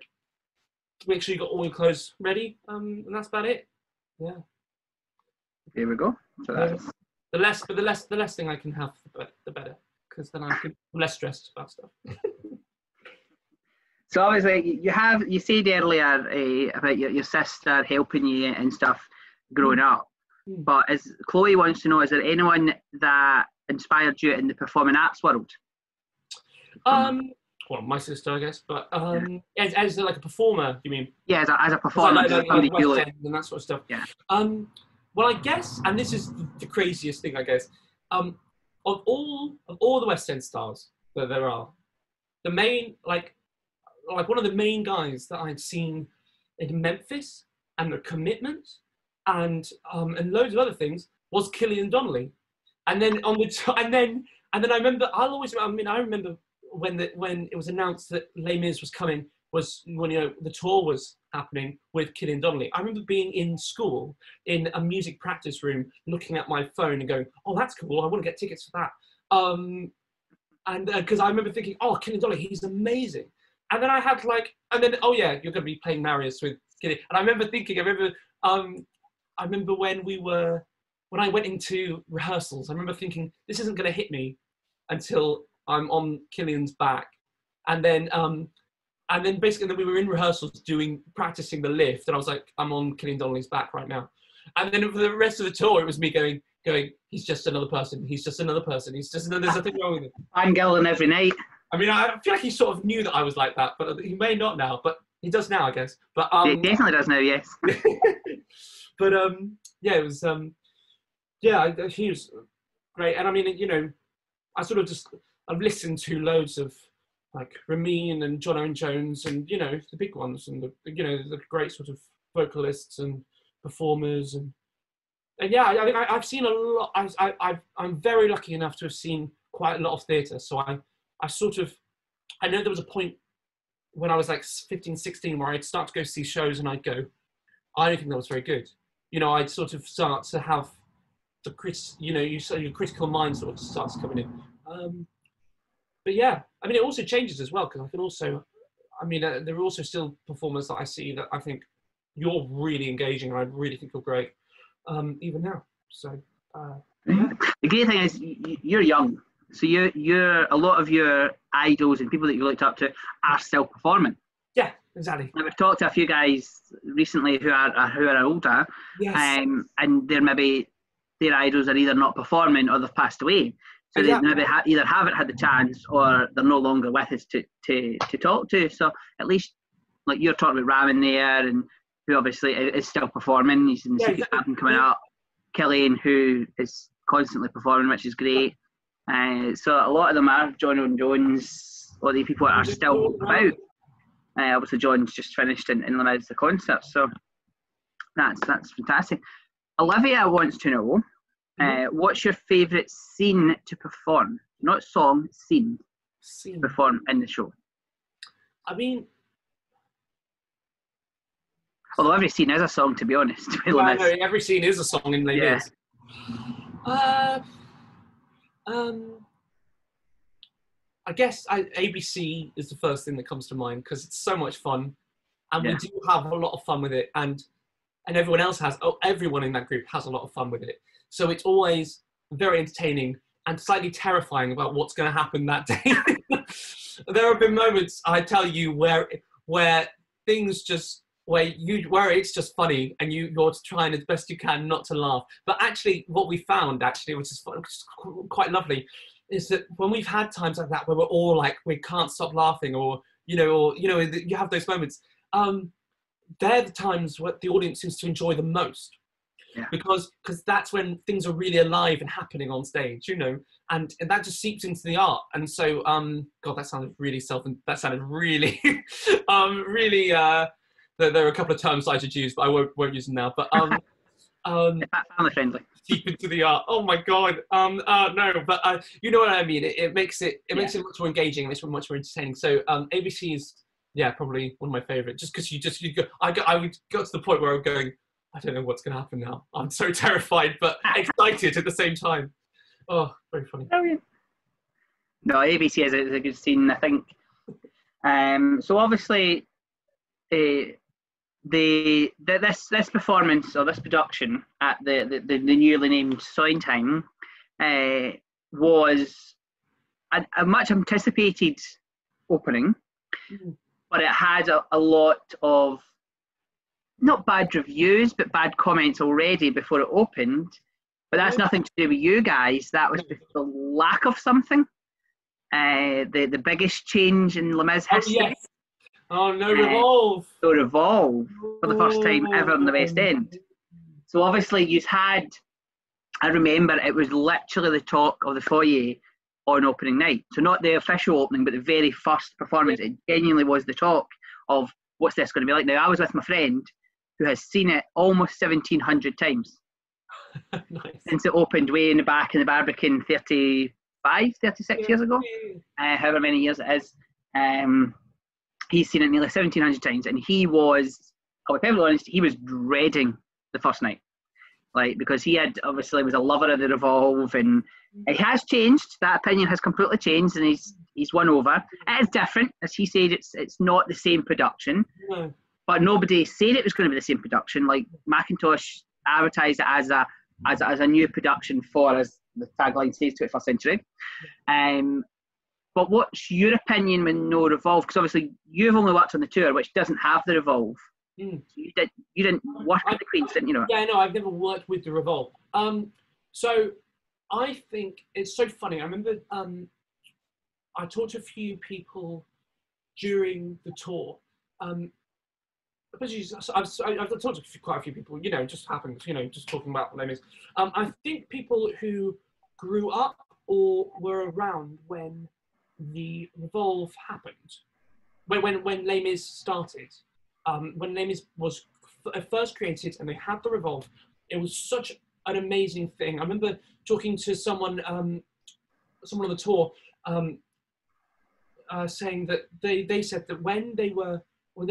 Make sure you got all your clothes ready, and that's about it. Yeah. Here we go. So that's The less thing I can have, the better, because then I'm less stressed about stuff. So obviously you said earlier about your sister helping you and stuff growing up, but as Chloe wants to know, is there anyone that inspired you in the performing arts world? Well, my sister, I guess, but as like a performer, you mean? Yeah, as a performer, like somebody you West like. End and that sort of stuff. Yeah. Well, I guess, and this is the craziest thing, I guess, of all the West End stars that there are, the main like one of the main guys that I'd seen in Memphis and The Commitment and loads of other things was Killian Donnelly, and then and then I remember I remember when it was announced that Les Mis was coming, was when the tour was happening with Killian Donnelly. I remember being in school in a music practice room, looking at my phone and going, "Oh, that's cool! I want to get tickets for that." And because I remember thinking, "Oh, Killian Donnelly, he's amazing." And then I had oh yeah, you're going to be playing Marius with Killian. And I remember thinking, I remember when I went into rehearsals, I remember thinking, this isn't going to hit me until I'm on Killian's back. And then basically we were in rehearsals practicing the lift, and I was like, I'm on Killian Donnelly's back right now. And then for the rest of the tour, it was me going, he's just another person. He's just another person. He's just another, there's nothing wrong with him. I'm Gillen every night. I mean, I feel like he sort of knew that I was like that, but he may not now, but he does now, I guess. But He definitely does now, yes. But yeah, it was he was great. And I mean, I've listened to loads of like Ramin and John Owen Jones and the big ones and the great sort of vocalists and performers and yeah, I think I've seen a lot. I'm very lucky enough to have seen quite a lot of theatre. So I know there was a point when I was like 15, 16 where I'd start to go see shows and I'd go, I don't think that was very good. I'd sort of start to have the your critical mind sort of starts coming in. But yeah, I mean, it also changes as well, because I can also, there are also still performers that I see that I think you're really engaging and I really think you're great, even now. So, yeah. The great thing is you're young. So you're a lot of your idols and people that you looked up to are still performing. Yeah, exactly. We've talked to a few guys recently who are older, Yes. and they're maybe their idols are either not performing or they've passed away. So Exactly. they maybe either haven't had the chance or they're no longer with us to talk to. So at least, like you're talking about Ramin there, and who obviously is still performing. He's in the Secret Champion coming up. Killian, who is constantly performing, which is great. So a lot of them are John Owen Jones. A lot of the people are still about. Obviously, John's just finished in Les Mis the concert, so that's fantastic. Olivia wants to know, what's your favourite scene to perform? Not song, scene to perform in the show. I mean, although every scene is a song, to be honest. well, I know, every scene is a song in Les Mis. I guess ABC is the first thing that comes to mind because it's so much fun, and we do have a lot of fun with it, and everyone else has. Everyone in that group has a lot of fun with it. So it's always very entertaining and slightly terrifying about what's going to happen that day. There have been moments, I tell you, where things just where it's just funny and you're trying as best you can not to laugh. But actually, what we found which is quite lovely, is that when we've had times like that where we're all like, we can't stop laughing, or you have those moments, they're the times where the audience seems to enjoy the most. Yeah. Because that's when things are really alive and happening on stage, and that just seeps into the art. And so, God, that sounded really really, really, there are a couple of terms I should use, but I won't use them now. But family friendly. Deep into the art. Oh my God. No, but you know what I mean. It makes it much more engaging. It makes it much more entertaining. So ABC is probably one of my favorite. Just because you go. I would go to the point where I'm going, I don't know what's going to happen now. I'm so terrified, but excited at the same time. Oh, very funny. Brilliant. No, ABC is a good scene, I think. So obviously, this performance or this production at the newly named Sondheim was a much anticipated opening, but it had a lot of not bad reviews, but bad comments already before it opened. But that's nothing to do with you guys. That was the lack of something. The biggest change in Les Mis history. Oh, yes. Oh, no Revolve. So Revolve for the first time ever in the West End. So obviously I remember it was literally the talk of the foyer on opening night. So not the official opening, but the very first performance. It genuinely was the talk of what's this going to be like. Now, I was with my friend who has seen it almost 1,700 times. Nice. Since it opened way in the back in the Barbican 36 years ago, however many years it is. He's seen it nearly 1,700 times, and he was, I'll be perfectly honest, he was dreading the first night, because he was a lover of the Revolve, and it has changed. That opinion has completely changed, and he's won over. It is different, as he said. It's not the same production, but nobody said it was going to be the same production. Like Macintosh advertised it as a new production for, as the tagline says, 21st century. But what's your opinion when no Revolve? Because obviously you've only worked on the tour, which doesn't have the Revolve. So you didn't work with the Queens, didn't you? Yeah, no, I've never worked with the Revolve. So I think it's so funny. I remember I talked to a few people during the tour. I've talked to quite a few people. Just happened. Just talking about Les Mis. I think people who grew up or were around when the Revolve happened, when Les Mis started, when Les Mis was first created and they had the Revolve, it was such an amazing thing. I remember talking to someone on the tour, saying that they said that when they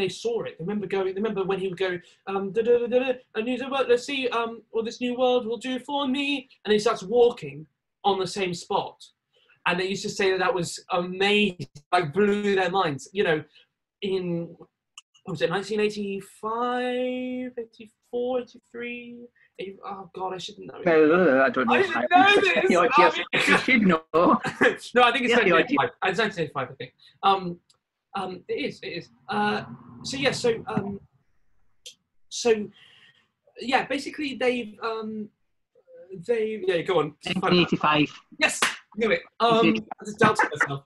saw it, they remember when he would go, a new world, let's see, what this new world will do for me, and he starts walking on the same spot. And they used to say that was amazing, blew their minds. In, what was it, 1985, 84, 83? Oh, God, I shouldn't know. I don't know. I should know this! You should know. No, I think it's 1985. It's 1985, I think. It is. It is. So yeah. So yeah. Basically, they yeah. Go on. 1985. Yes, knew it. I just doubted myself.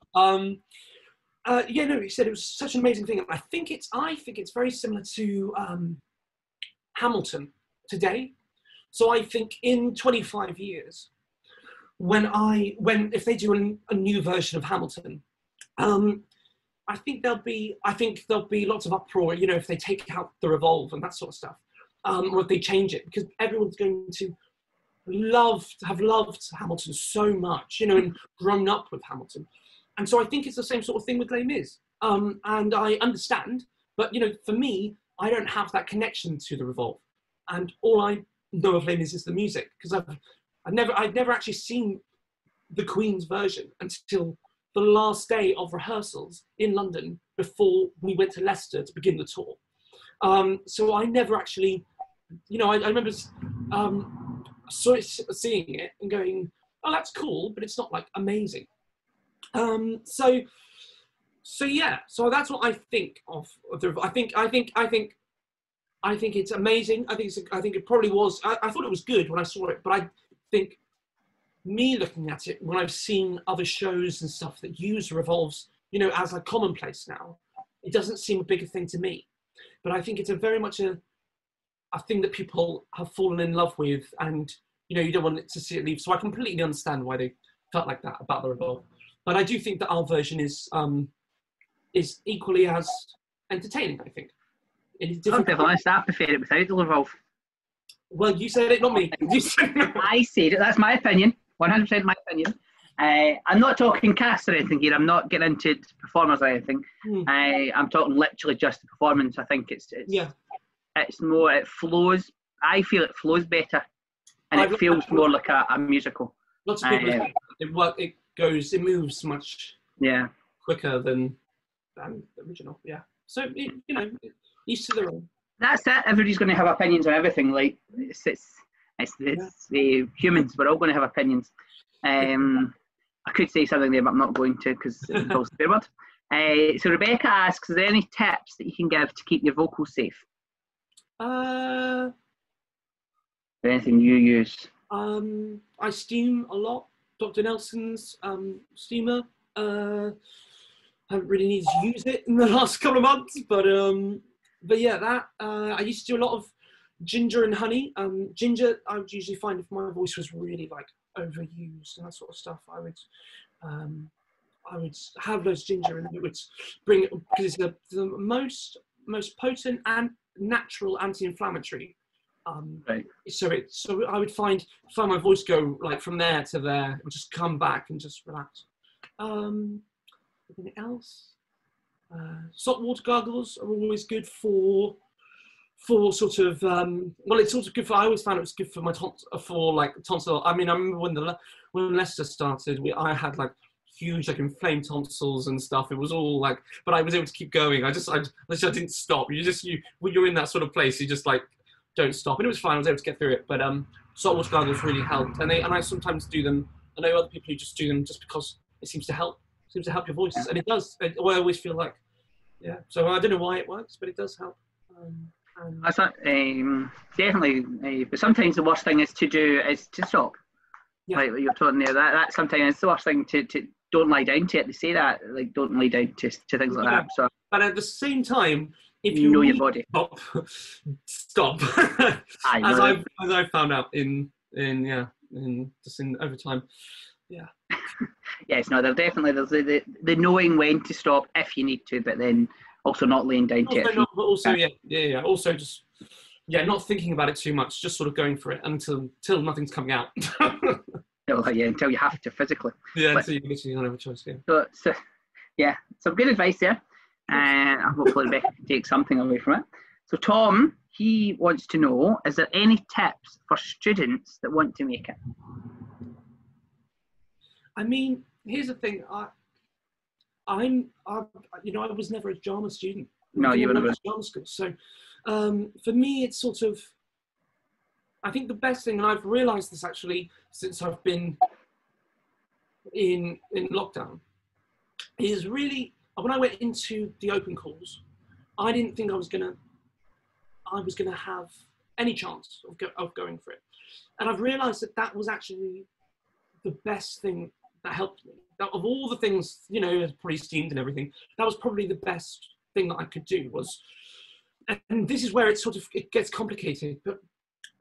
Yeah, no, he said it was such an amazing thing. And I think it's very similar to Hamilton today. So I think in 25 years, if they do a new version of Hamilton, I think there'll be lots of uproar. You know, if they take out the revolve and that sort of stuff, or if they change it, because everyone's going to have loved Hamilton so much, you know, and grown up with Hamilton. And so I think it's the same sort of thing with Les Mis. And I understand, but, you know, for me, I don't have that connection to the revolve. And all I know of Les Mis is the music, because I've never actually seen the Queen's version until the last day of rehearsals in London before we went to Leicester to begin the tour. So I never actually, you know, I remember sort of seeing it and going, oh, that's cool, but it's not like amazing. So yeah, so that's what I think of the. I think it's amazing. I think it probably was. I thought it was good when I saw it, but I think me looking at it when I've seen other shows and stuff that use revolves, you know, as a commonplace now, it doesn't seem a bigger thing to me. But I think it's a very much a thing that people have fallen in love with, and you know, you don't want it to see it leave. So I completely understand why they felt like that about the revolve. But I do think that our version is equally as entertaining, I think. I'm definitely honest, I prefer it without the revolve. Well, you said it, not me. I said it, that's my opinion, 100% my opinion. I'm not talking cast or anything here, I'm not getting into performers or anything. I'm talking literally just the performance. I think it's more, it flows, I feel it flows better, and it feels more like a musical. Lots of people it moves much quicker than the original. Yeah. So you know, each to their own. That's it. Everybody's going to have opinions on everything. Like it's the humans. We're all going to have opinions. I could say something there, but I'm not going to because it involves a fair word. So Rebecca asks, is there any tips that you can give to keep your vocals safe? Anything you use? I steam a lot. Dr. Nelson's steamer. I haven't really needed to use it in the last couple of months, but yeah, that I used to do a lot of ginger and honey. Ginger, I would usually find if my voice was really like overused and that sort of stuff, I would have those ginger, and it would bring it, because it's the most potent and natural anti-inflammatory. Right. So I would find my voice go like from there to there and just come back and just relax. Anything else? Salt water gargles are always good for sort of well, it's sort of good for. I always found it was good for my tonsil. I mean, I remember when Leicester started, I had like huge like inflamed tonsils and stuff. It was all like, but I was able to keep going. I didn't stop. When you're in that sort of place, you just like don't stop, and it was fine. I was able to get through it. But salt water gargles really helped, and I sometimes do them. I know other people who just do them just because it seems to help your voice, and it does. I always feel like, yeah. So I don't know why it works, but it does help. That's not, definitely. But sometimes the worst thing is to stop. Yeah. Like what you're talking there, that sometimes it's the worst thing to don't lie down to it. They say that, like, don't lie down to things like that. So, but at the same time, if you know your body, stop. as I've found out in over time. Yeah. Yes, no, there's the knowing when to stop if you need to, but then also not laying down to it. But also, yeah. Also, just not thinking about it too much, just sort of going for it until nothing's coming out. Until you have to physically. Yeah, until you literally don't have a choice. Yeah. So yeah, some good advice there, and hopefully Rebecca can take something away from it. So Tom, he wants to know: is there any tips for students that want to make it? I mean, here's the thing. I was never a drama student. No, you were never. Drama school. So, for me, it's sort of. I think the best thing, and I've realised this actually since I've been in lockdown, is really when I went into the open calls, I didn't think I was gonna have any chance of going for it. And I've realized that was actually the best thing that helped me. That of all the things, you know, probably steamed and everything, that was probably the best thing that I could do was, and this is where it gets complicated, but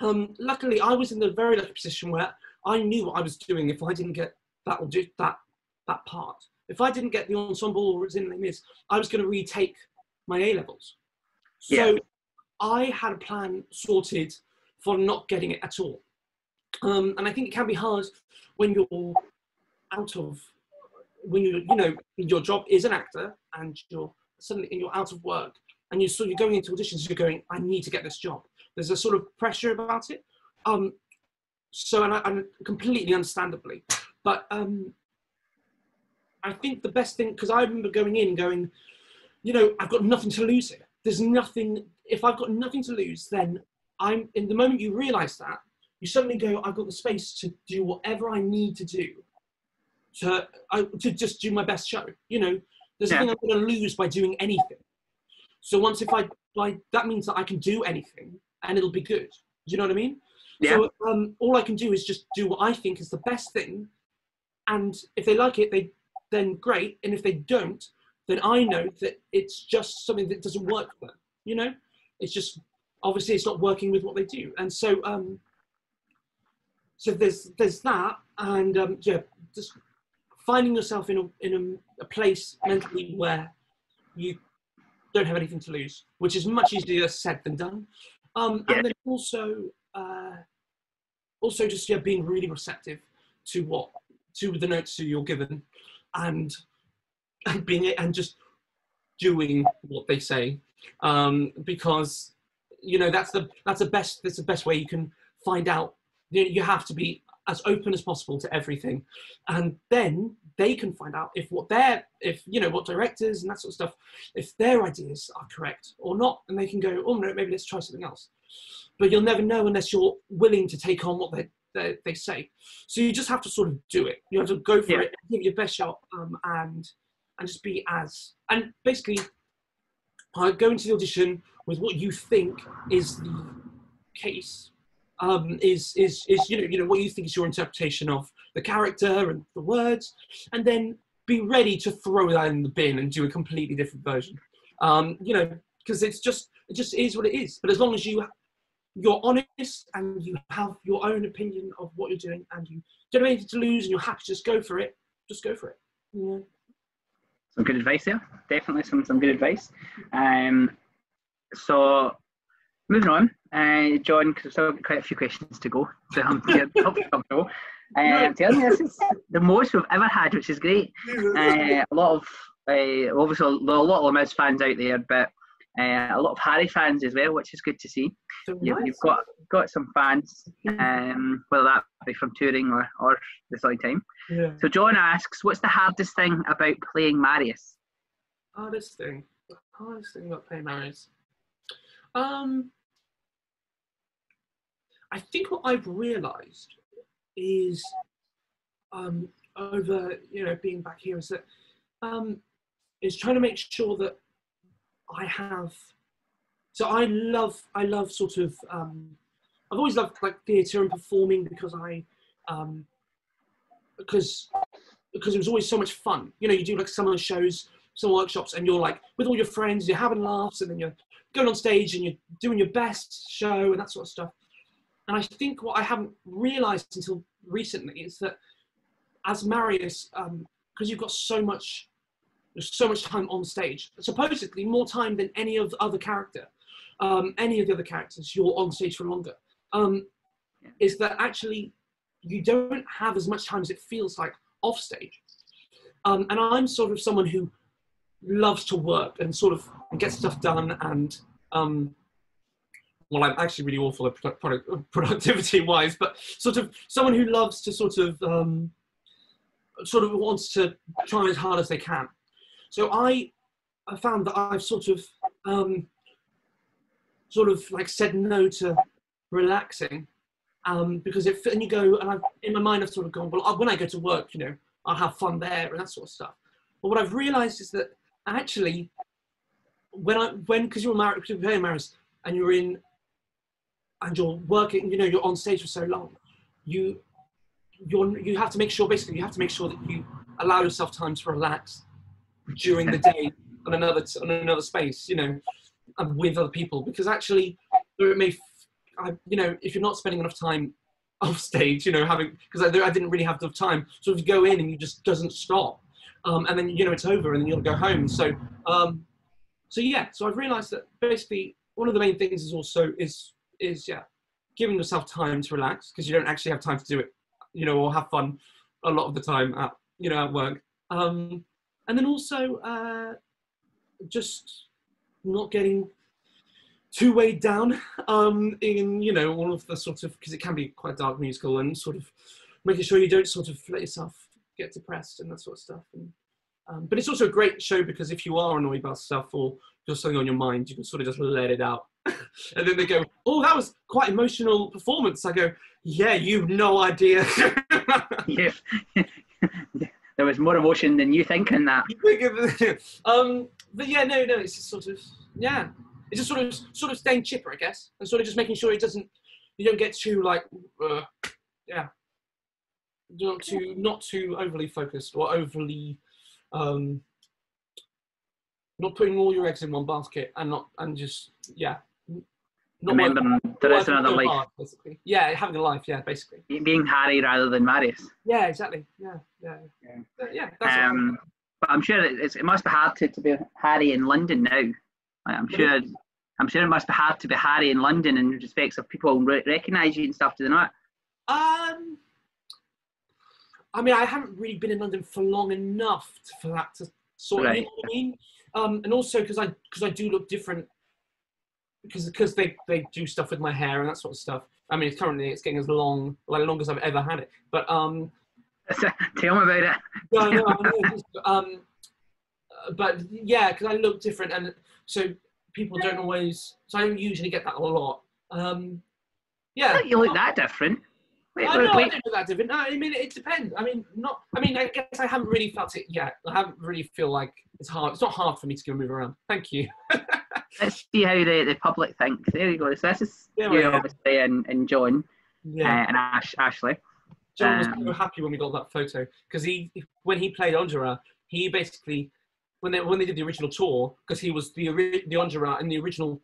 luckily I was in the very lucky position where I knew what I was doing if I didn't get that part. If I didn't get the ensemble or as in Les Mis, I was going to retake my A-levels. So I had a plan sorted for not getting it at all. And I think it can be hard when you're your job is an actor and you're out of work and you're going into auditions, you're going, I need to get this job. There's a sort of pressure about it. So, and completely understandably, but I think the best thing, because I remember going in going, you know, I've got nothing to lose here. There's nothing, if I've got nothing to lose, then in the moment you realize that, you suddenly go, I've got the space to do whatever I need to do to just do my best show. You know, there's nothing I'm going to lose by doing anything. So that means that I can do anything and it'll be good. Do you know what I mean? Yeah. So all I can do is just do what I think is the best thing. And if they like it, then great. And if they don't, then I know that it's just something that doesn't work for them. You know, it's just, obviously it's not working with what they do. And so, so there's that. And just finding yourself in a place mentally where you don't have anything to lose, which is much easier said than done. And then also just being really receptive to the notes that you're given, and just doing what they say, because you know that's the best way you can find out. You have to be as open as possible to everything, and then they can find out if what directors and that sort of stuff, if their ideas are correct or not, and they can go, oh no, maybe let's try something else. But you'll never know unless you're willing to take on what they say. So you just have to sort of do it. You have to go for it, give it your best shot, and just be and basically go into the audition with what you think is the case. Is what you think is your interpretation of the character and the words, and then be ready to throw that in the bin and do a completely different version. Because it just is what it is. But as long as you're honest and you have your own opinion of what you're doing and you don't have anything to lose and you're happy to just go for it, just go for it. Yeah. Some good advice there. Definitely some good advice. So moving on, John, because we've still got quite a few questions to go. So I'm comfortable. Tell me, this is the most we've ever had, which is great. A lot of obviously a lot of Les Mis fans out there, but a lot of Harry fans as well, which is good to see. You've got some fans, whether that be from touring or the side time. Yeah. So John asks, what's the hardest thing about playing Marius? The hardest thing about playing Marius. I think what I've realised is over being back here is that is trying to make sure that I have. So I love sort of. I've always loved like theatre and performing because because it was always so much fun. You know, you do like summer shows, some workshops, and you're like with all your friends, you're having laughs, and then you're going on stage and you're doing your best show and that sort of stuff. And I think what I haven't realised until recently is that as Marius, because you've got there's so much time on stage, supposedly more time than any of the other characters, you're on stage for longer, is that actually you don't have as much time as it feels like off stage. And I'm sort of someone who loves to work and sort of get stuff done, and well, I'm actually really awful at productivity-wise, but sort of someone who loves to sort of wants to try as hard as they can. So I found that I've sort of like said no to relaxing, because and you go, and in my mind I've sort of gone, well, when I go to work, I'll have fun there and that sort of stuff. But what I've realised is that actually, because you're married, because you're playing Maris, and you're working, you're on stage for so long, you have to make sure, basically, that you allow yourself time to relax during the day on another space, and with other people, because actually, it may, if you're not spending enough time off stage, because I didn't really have enough time, so if you go in and you just doesn't stop, and then it's over, and then you'll go home. So I've realised that basically one of the main things is also giving yourself time to relax, because you don't actually have time to do it, or have fun a lot of the time at work. And then also just not getting too weighed down in all of the sort of, because it can be quite a dark musical, and sort of making sure you don't sort of let yourself get depressed and that sort of stuff. And, but it's also a great show, because if you are annoyed about stuff or there's something on your mind, you can sort of just let it out. And then they go, "Oh, that was quite emotional performance." I go, "Yeah, you've no idea." Yeah. There was more emotion than you think in that. But yeah, no, it's just sort of, it's just sort of staying chipper, I guess, and sort of just making sure you don't get too not too overly focused, or overly not putting all your eggs in one basket, and not Remember, there is another life. Hard, basically. Yeah, having a life. Yeah, basically. Being Harry rather than Marius. Yeah, exactly. Yeah. That's but I'm sure it must be hard to be Harry in London now. I'm sure it must be hard to be Harry in London in respects of people recognise you and stuff. Do they not? I mean, I haven't really been in London for long enough for that to sort of, Right. you know what I mean? And also because I do look different, because they do stuff with my hair and that sort of stuff. I mean, currently it's getting as long as I've ever had it. But Tell me about it. I know. But yeah, because I look different, and so people don't always. So I don't usually get that a lot. Yeah. You look that different. I don't look that different. No, I mean, it depends. I mean, I guess I haven't really felt it yet. I haven't really feel like it's hard. It's not hard for me to go move around. Thank you. Let's see how the public think. There you go. So this is you, obviously, and John, and Ashley. John was so happy when we got that photo, because when he played Enjolras, he basically, when they did the original tour, because he was the Enjolras in the original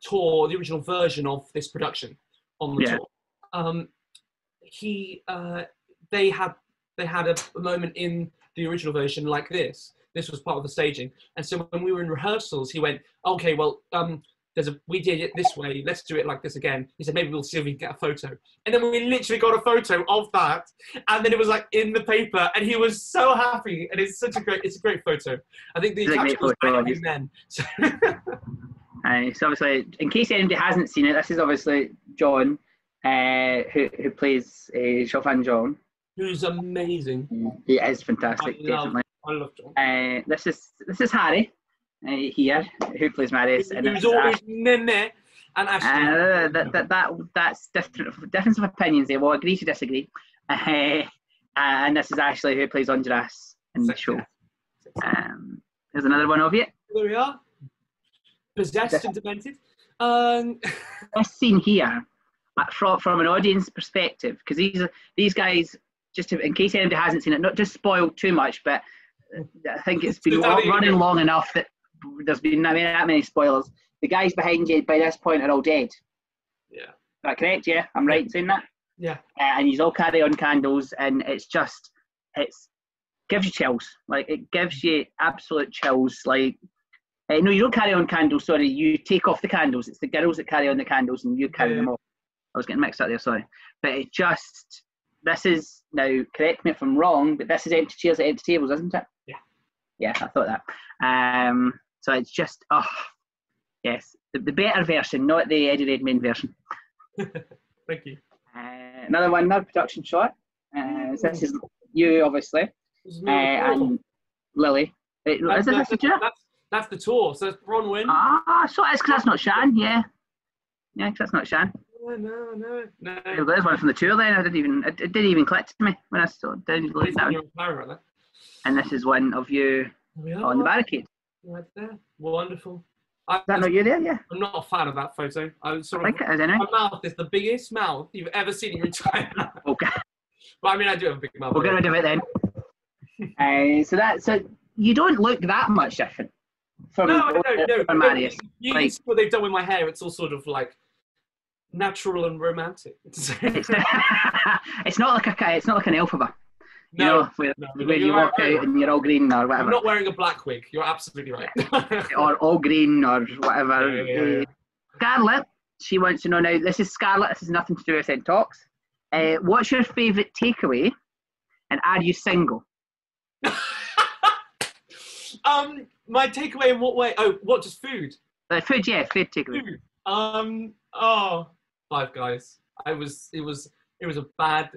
tour, the original version of this production on the tour. They had a moment in the original version like this. This was part of the staging, and so when we were in rehearsals, he went, "Okay, well, we did it this way. Let's do it like this again." He said, "Maybe we'll see if we can get a photo." And then we literally got a photo of that, and then it was like in the paper, and he was so happy. And it's a great photo. I think the caption was "Great Men." So obviously, in case anybody hasn't seen it, this is obviously John, who plays Chopin John. Who's amazing. He is fantastic, definitely. I love John. This is Harry here, who plays Marius. And who's always Nene and Ashley. That's difference of opinions there. We'll agree to disagree. And this is Ashley, who plays Andras in the show. There's another one of you. There we are. Possessed and demented. This scene here, from an audience perspective, because these guys, just in case anybody hasn't seen it, not just spoiled too much, but I think it's been running long enough that there's been that many spoilers. The guys behind you by this point are all dead. Yeah. Is that correct? Yeah, I'm right in saying that? Yeah. And you all carry on candles, and it gives you chills. Like, it gives you absolute chills. Like, no, you don't carry on candles, sorry. You take off the candles. It's the girls that carry on the candles, and you carry them off. I was getting mixed up there, sorry. But this is, now, correct me if I'm wrong, but this is empty chairs at empty tables, isn't it? Yeah. Yeah, I thought that. So it's just, yes, the better version, not the Eddie Redmayne version. Thank you. Another production shot. So this is you, obviously, and Lily. Is this the tour? That's the tour. So that's Bronwyn. So it's because that's not Shan. Yeah, because that's not Shan. No. There's one from the tour. Then it didn't even click to me when I saw it. And this is one of you on the barricade. Right there. Wonderful. Is that not you there? Yeah. I'm not a fan of that photo. I sort I of, think it is anyway. my mouth is the biggest mouth you've ever seen in your entire life. Okay. But I mean, I do have a big mouth. We'll get rid of it then. So you don't look that much different from No. Marius. You Like, can see what they've done with my hair. It's all sort of like natural and romantic. it's not like an alphabet. You No, know, where no, you you're walk right. out and you're all green or I'm whatever, not wearing a black wig. You're absolutely right. or all green or whatever. Yeah. Scarlett, she wants to know now. This is Scarlett. This has nothing to do with Ed Talks. What's your favourite takeaway, and are you single? My takeaway in what way? Oh, what? Just food. Food, yeah, food takeaway. Food. Oh, Five Guys. It was a bad.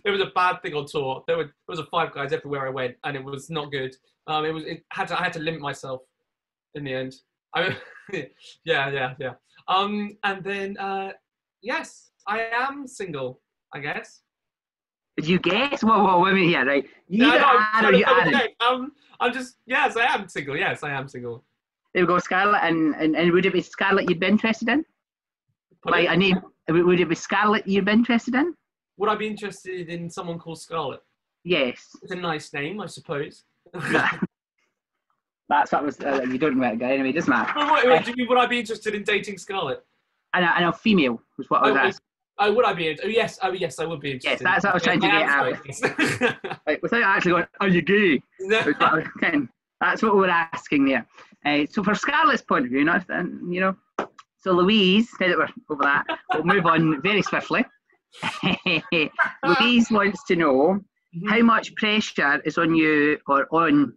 It was a bad thing on tour. There was a Five Guys everywhere I went, and it was not good. I had to limit myself in the end. Yeah. And then yes, I am single, I guess. Did you guess? Whoa, wait a minute here, right? You No, either add or you added. I'm just, yes, I am single. Yes, I am single. There we go, Scarlett. And would it be Scarlett you'd be interested in? Like a name? Would it be Scarlett you'd be interested in? Would I be interested in someone called Scarlett? Yes. It's a nice name, I suppose. That's what was. You don't know it, guy. Anyway, it doesn't matter. Wait, do you mean would I be interested in dating Scarlett? And a female was what I was asking. Oh, would I be? Oh, yes, I would be interested. Yes, that's what I was trying to get at. Like, without actually going, are you gay? No. That's what we were asking there. So for Scarlett's point of view, so Louise, now that we're over that, we'll move on very swiftly. Louise wants to know how much pressure is on you or on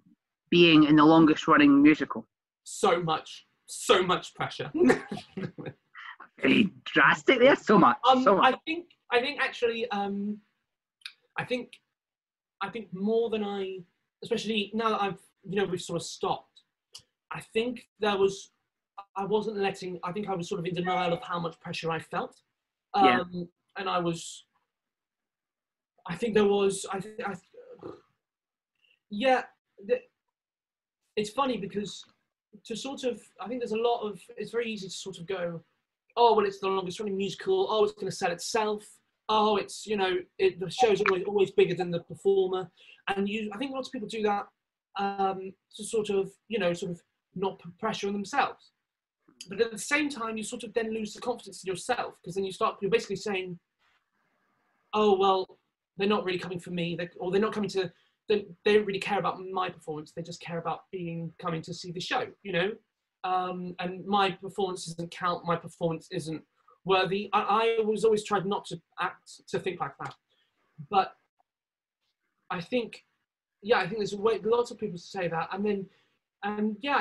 being in the longest running musical. So much pressure. Very drastic there. So much. I think actually, I think more than especially now that we've sort of stopped. I think I wasn't letting. I think I was sort of in denial of how much pressure I felt. And I think there was. It's funny because I think there's a lot of. It's very easy to sort of go, oh well, it's the longest running musical. Oh, it's going to sell itself. Oh, it's the show's always bigger than the performer, and I think lots of people do that to sort of not put pressure on themselves. But at the same time, you sort of then lose the confidence in yourself because then you're basically saying, oh well, they're not really coming for me, they're not coming to. They don't really care about my performance. They just care about coming to see the show, and my performance doesn't count. My performance isn't worthy. I always tried not to think like that. But I think there's lots of people say that. I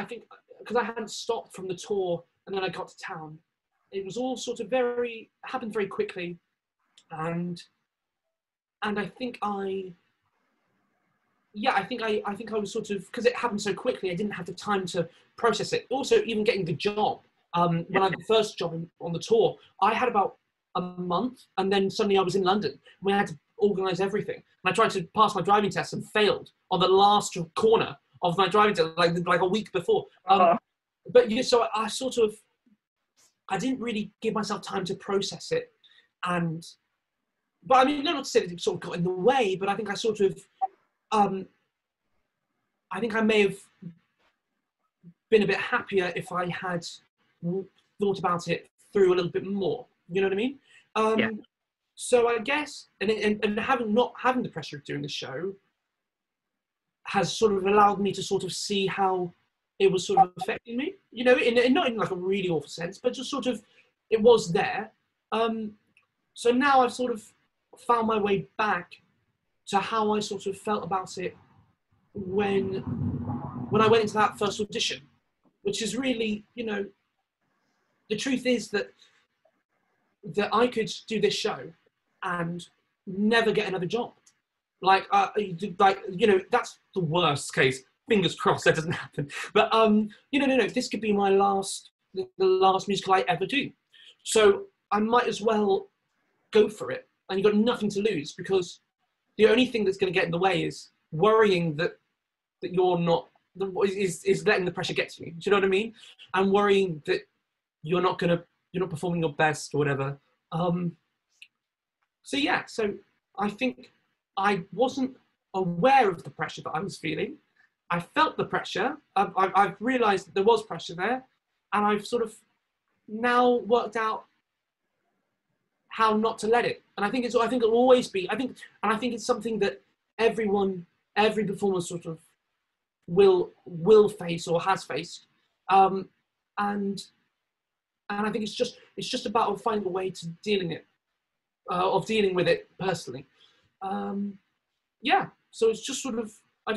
think because I hadn't stopped from the tour and then I got to town, it was all sort of happened very quickly. And I think I was sort of, because it happened so quickly, I didn't have the time to process it. Also, even getting the job, when I had the first job on the tour, I had about a month, and then suddenly I was in London. We had to organise everything. And I tried to pass my driving test and failed on the last corner of my driving test, like a week before. So I didn't really give myself time to process it. But I mean, not to say that it sort of got in the way, but I think I sort of, I think I may have been a bit happier if I had thought about it through a little bit more. You know what I mean? So I guess, and not having the pressure of doing the show has sort of allowed me to sort of see how it was sort of affecting me. Not in like a really awful sense, but just sort of, it was there. So now I've sort of found my way back to how I sort of felt about it when I went into that first audition, which is really, the truth is that I could do this show and never get another job. That's the worst case. Fingers crossed that doesn't happen. But no. This could be the last musical I ever do. So I might as well go for it. And you've got nothing to lose, because the only thing that's going to get in the way is worrying that you're not is letting the pressure get to you. Do you know what I mean? And worrying that you're not performing your best or whatever. So yeah, so I think I wasn't aware of the pressure that I was feeling. I felt the pressure. I've realised that there was pressure there, and I've sort of now worked out how not to let it. And I think it'll always be. I think it's something that every performer sort of will face or has faced. And I think it's just about finding a way to dealing with it personally. Yeah. So it's just sort of, I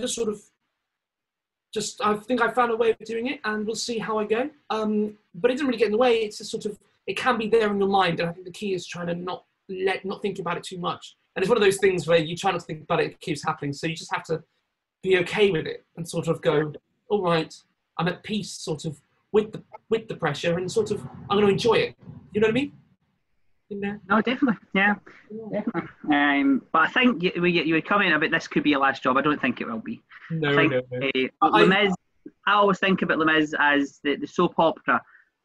think I found a way of doing it, and we'll see how I go. But it didn't really get in the way. It's just sort of, it can be there in your mind, and I think the key is trying to not think about it too much. And it's one of those things where you try not to think about it, it keeps happening. So you just have to be okay with it and sort of go, all right, I'm at peace, sort of with the pressure, and sort of I'm going to enjoy it. You know what I mean? No, definitely, yeah, definitely. But I think you were commenting about this could be your last job. I don't think it will be. No. Les Mis, I always think about Les Mis as the soap opera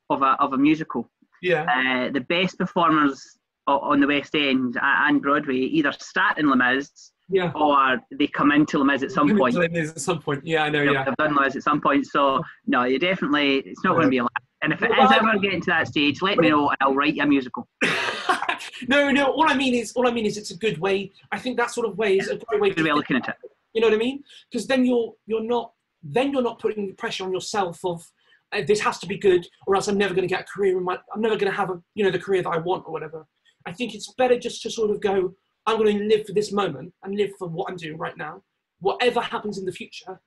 of a musical. Yeah. The best performers on the West End and Broadway either start in Les Mis, or they come into Les Mis at some point. At some point, yeah, I know. They've done Les Mis at some point. So no, you definitely, it's not going to be a last. And if it is ever getting to that stage, let me know and I'll write you a musical. No. All I mean is it's a good way. I think that sort of way is a great way to looking at it. You know what I mean? Because then you're not putting pressure on yourself of this has to be good, or else I'm never going to get a career I'm never going to have the career that I want or whatever. I think it's better just to sort of go, I'm going to live for this moment and live for what I'm doing right now. Whatever happens in the future,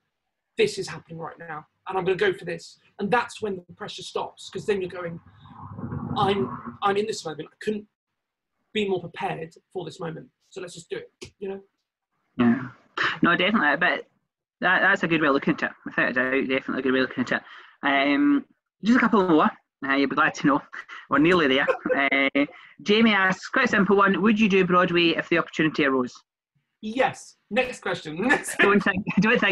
this is happening right now, and I'm going to go for this. And that's when the pressure stops, because then you're going, I'm in this moment. I couldn't be more prepared for this moment, so let's just do it. Yeah. No, definitely. But that's a good way of looking at it. Without a doubt, definitely a good way of looking at it. Just a couple more. You'll be glad to know we're nearly there. Jamie asks, quite a simple one: would you do Broadway if the opportunity arose? Yes. Next question. I don't think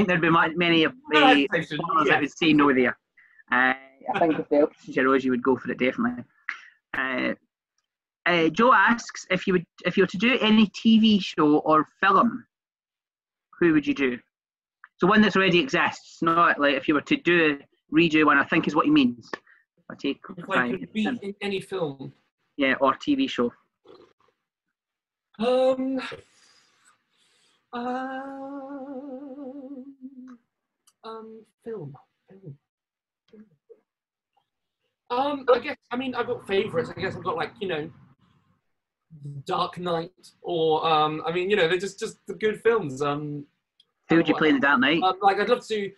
there'd be many performers that would say no there. I think if the opportunity arose, you would go for it, definitely. Joe asks, if you were to do any TV show or film, who would you do? So one that's already exists, not like if you were to redo one, I think is what he means. If I could be in any film. Yeah, or TV show. Film. I guess, I've got favourites. I guess I've got Dark Knight, or they're just the good films. Who would you play in the Dark Knight? I'd love to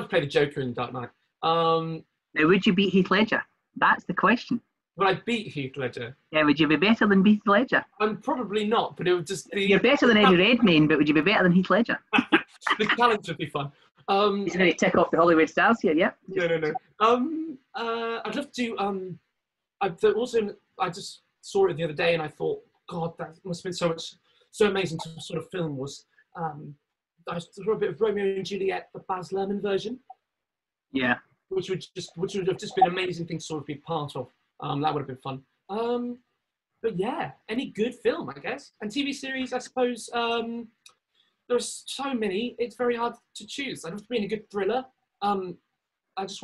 play the Joker in Dark Knight. Now, would you beat Heath Ledger? That's the question. Would I beat Heath Ledger? Yeah, would you be better than Heath Ledger? I'm probably not, but it would just be... You're better than Eddie Redmayne, but would you be better than Heath Ledger? The challenge would be fun. He's going to tick off the Hollywood stars here, yeah? No. I'd love to... I just saw it the other day and I thought, God, that must have been so amazing to sort of film was... I saw a bit of Romeo and Juliet, the Baz Luhrmann version. Yeah. Which would have just been an amazing thing to sort of be part of. That would have been fun. But yeah, any good film, I guess. And TV series, I suppose, there's so many, it's very hard to choose. I'd have to be in a good thriller. I just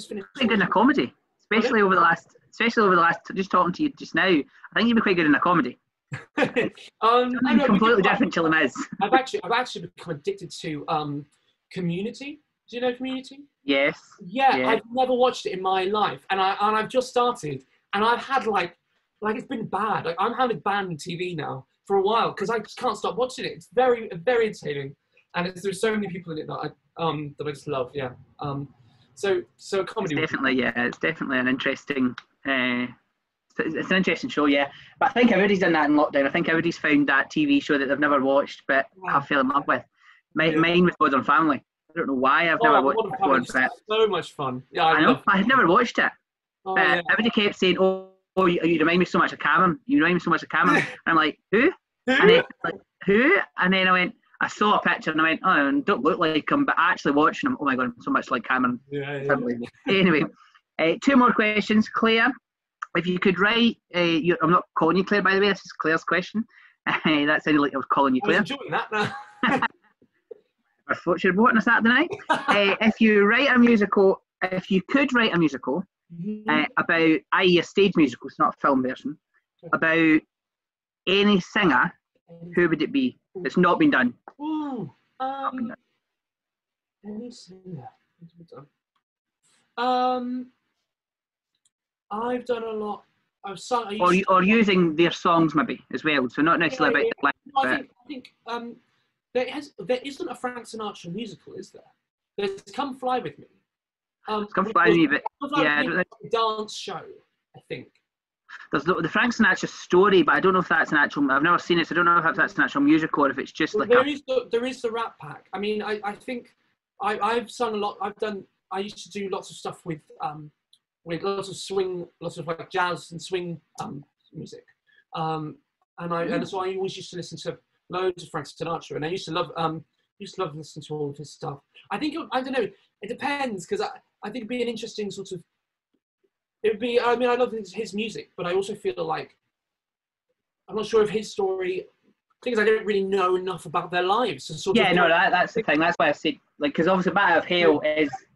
finished... Quite good in a comedy, especially over the last, just talking to you just now, I think you'd be quite good in a comedy. Completely different to Les Mis. I've actually become addicted to Community. Do you know Community? Yes. Yeah, I've never watched it in my life, and I've just started, and I've had like it's been bad. I'm having banned TV now for a while because I just can't stop watching it. It's very, very entertaining, and there's so many people in it that I just love. Yeah. So a comedy. It's definitely an interesting. It's an interesting show, yeah. But I think everybody's done that in lockdown. I think everybody's found that TV show that they've never watched but have fell in love with. Mine was Modern Family. I don't know why I've never watched it before. But so much fun. Yeah, I know. I had never watched it. But everybody kept saying, "Oh, you remind me so much of Cameron. You remind me so much of Cameron." And I'm like, who? And then who? And then I went, I saw a picture and I went, oh, and don't look like him, but actually watching him, oh my God, I'm so much like Cameron. Yeah, It's unbelievable. Anyway, 2 more questions. Claire, if you could write, I'm not calling you Claire, by the way, this is Claire's question. That sounded like I was calling you I was Claire. enjoying that now. I thought you'd vote on a Saturday night. If you could write a musical about, i.e. a stage musical, it's not a film version, about any singer, who would it be? It's not been done. Ooh, any singer. I've done a lot. I've sung. Or using their songs maybe as well. So not necessarily about the I think there isn't a Frank Sinatra musical, is there? There's Come Fly With Me. Come Fly With Me, but yeah, a dance show, I think. There's the Frank Sinatra story, but I don't know if that's an actual. I've never seen it, so I don't know if that's an actual musical or if it's just like. There is the Rat Pack. I mean, I think I've sung a lot. I used to do lots of stuff with lots of swing, lots of like jazz and swing music, and so I always used to listen to loads of Frank Sinatra, and I used to love listening to all of his stuff. I think I don't know. It depends, because I think it'd be an interesting sort of. It would be. I mean, I love his music, but I also feel like I'm not sure of his story. Things I don't really know enough about their lives. That's the thing. That's why I said, like, because obviously Bat Out of Hell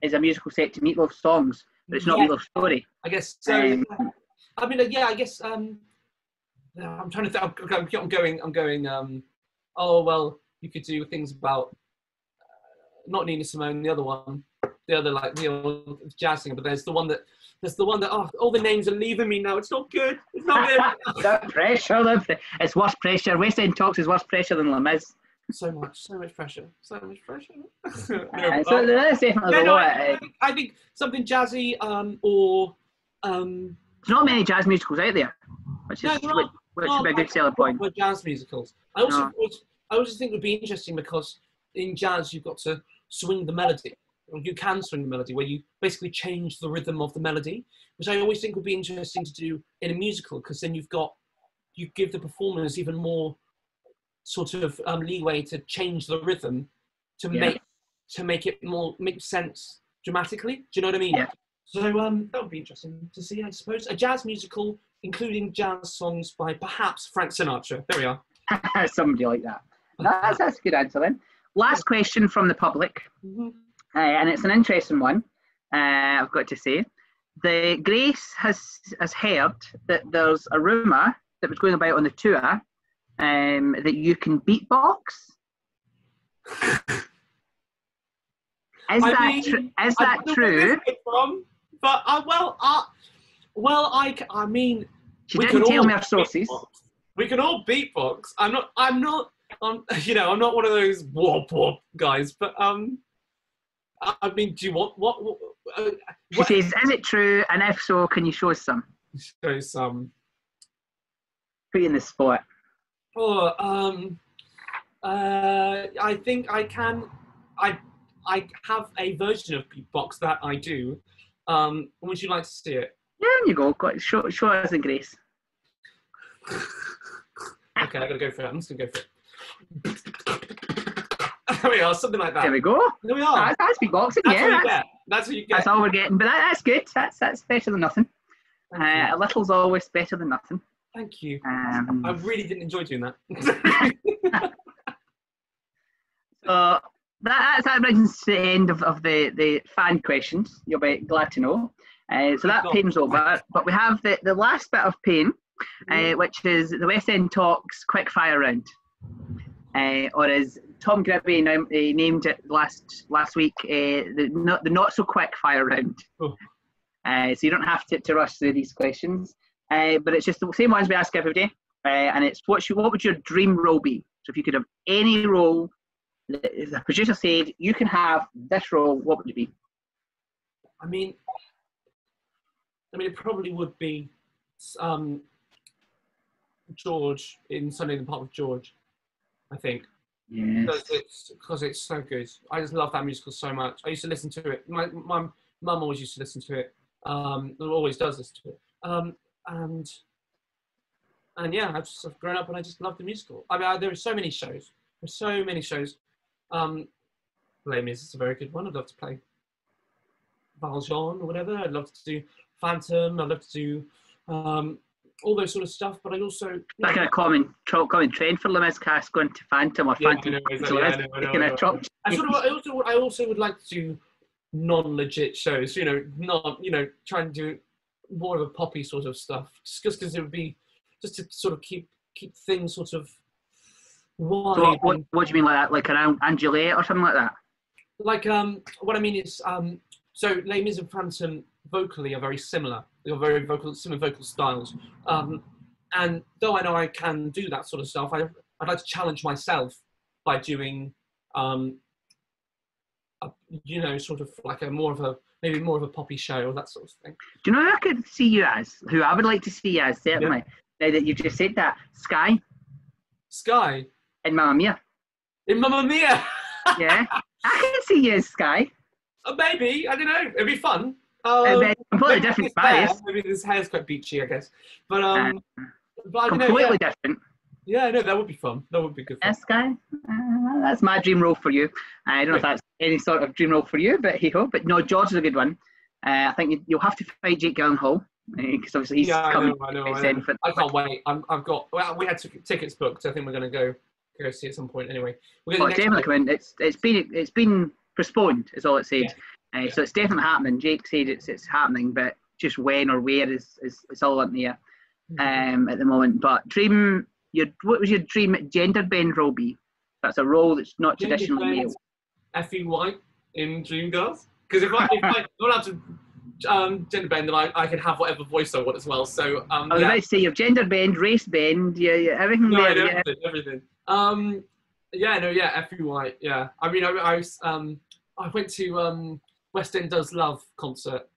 is a musical set to Meatloaf's songs, but it's not Meatloaf's story. I guess so. I mean, I guess. I'm trying to think. I'm going. Oh well, you could do things about not Nina Simone, the other old jazz singer, but there's the one that all the names are leaving me now. It's not good. It's not good. The pressure. It's worse pressure. West End Talks is worse pressure than Les Mis. So much pressure. So that's definitely a lot. I think something jazzy, or there's not many jazz musicals out there, which should be a good selling point. Jazz musicals. I also think it would be interesting because in jazz you've got to swing the melody. You can swing the melody where you basically change the rhythm of the melody, which I always think would be interesting to do in a musical, because then you give the performers even more sort of leeway to change the rhythm to make it make sense dramatically. Do you know what I mean? Yeah. So that would be interesting to see, I suppose. A jazz musical including jazz songs by perhaps Frank Sinatra. There we are. Somebody like that. That's a good answer then. Last question from the public. And it's an interesting one, I've got to say. Grace has heard that there's a rumour that was going about on the tour that you can beatbox. Is that true? I mean, she didn't tell me her sources. We can all beatbox. I'm not I'm not one of those whoop whoop guys, but I mean, do you want what? She says, "Is it true? And if so, can you show us some?" Show some. Put you in the spot. I think I can. I have a version of beatbox that I do. Would you like to see it? Yeah, there you go. Show us the Grace. Okay, I gotta go for it. I'm just gonna go for it. There we are, something like that. There we go. There we are. That's beatboxing. That's what you get. That's all we're getting. But that's good. That's better than nothing. A little's always better than nothing. Thank you. I really didn't enjoy doing that. So that brings us to the end of the fan questions. You'll be glad to know. So that pain's over. But we have the last bit of pain, which is the West End Talks quickfire round. Or as Tom Gribby named it last week, the not so quick fire round. Oh. So you don't have to rush through these questions, but it's just the same ones we ask every day, and it's what would your dream role be? So if you could have any role, if the producer said you can have this role, what would it be? I mean, it probably would be George in Sunday in the Park with George. I think. Yes. Because it's so good. I just love that musical so much. I used to listen to it. My mum always used to listen to it. Always does listen to it. And yeah, I've grown up and I just love the musical. I mean, there are so many shows. There's so many shows. Les Mis is a very good one. I'd love to play Valjean or whatever. I'd love to do Phantom. I'd love to do all those sort of stuff. But I also Like a common trend for Les Mis cast going to Phantom or Phantom. I also would like to do non-legit shows. Try and do more of a poppy sort of stuff. Just because it would be just to sort of keep things sort of wide. So what do you mean like that? Like an Angelique or something like that? Like what I mean is so Les Mis and Phantom vocally are very similar. They're very similar vocal styles. And though I know I can do that sort of stuff, I'd like to challenge myself by doing sort of like maybe more of a poppy show or that sort of thing. Do you know who I could see you as? Who I would like to see you as, certainly. Yeah. Now that you've just said that, Sky. Sky? In Mamma Mia. In Mamma Mia? Yeah. I can see you as Sky. Maybe. I don't know. It'd be fun. Completely different bias. Maybe this hair's quite beachy, I guess. But I don't know. Completely different. Yeah, no, that would be fun. That would be good fun. Sky. That's my dream role for you. I don't know if that's any sort of dream role for you, but hey ho. But no, George is a good one. I think you'll have to fight Jake Gyllenhaal because obviously he's coming. I know. I can't wait. We had tickets booked. So I think we're going to go see it at some point. Anyway, it's definitely coming. It's been postponed. Is all it said. Yeah. So it's definitely happening. Jake said it's happening, but just when or where is all in the air at the moment. But what was your dream gender bend role be? That's a role that's not traditionally male. Effie White in Dreamgirls. Because if I'm not allowed to gender bend, then I can have whatever voice I want as well. So I was about to say your gender bend, race bend, everything there. Everything. Effie White. Yeah. I mean, I went to West End Does Love concert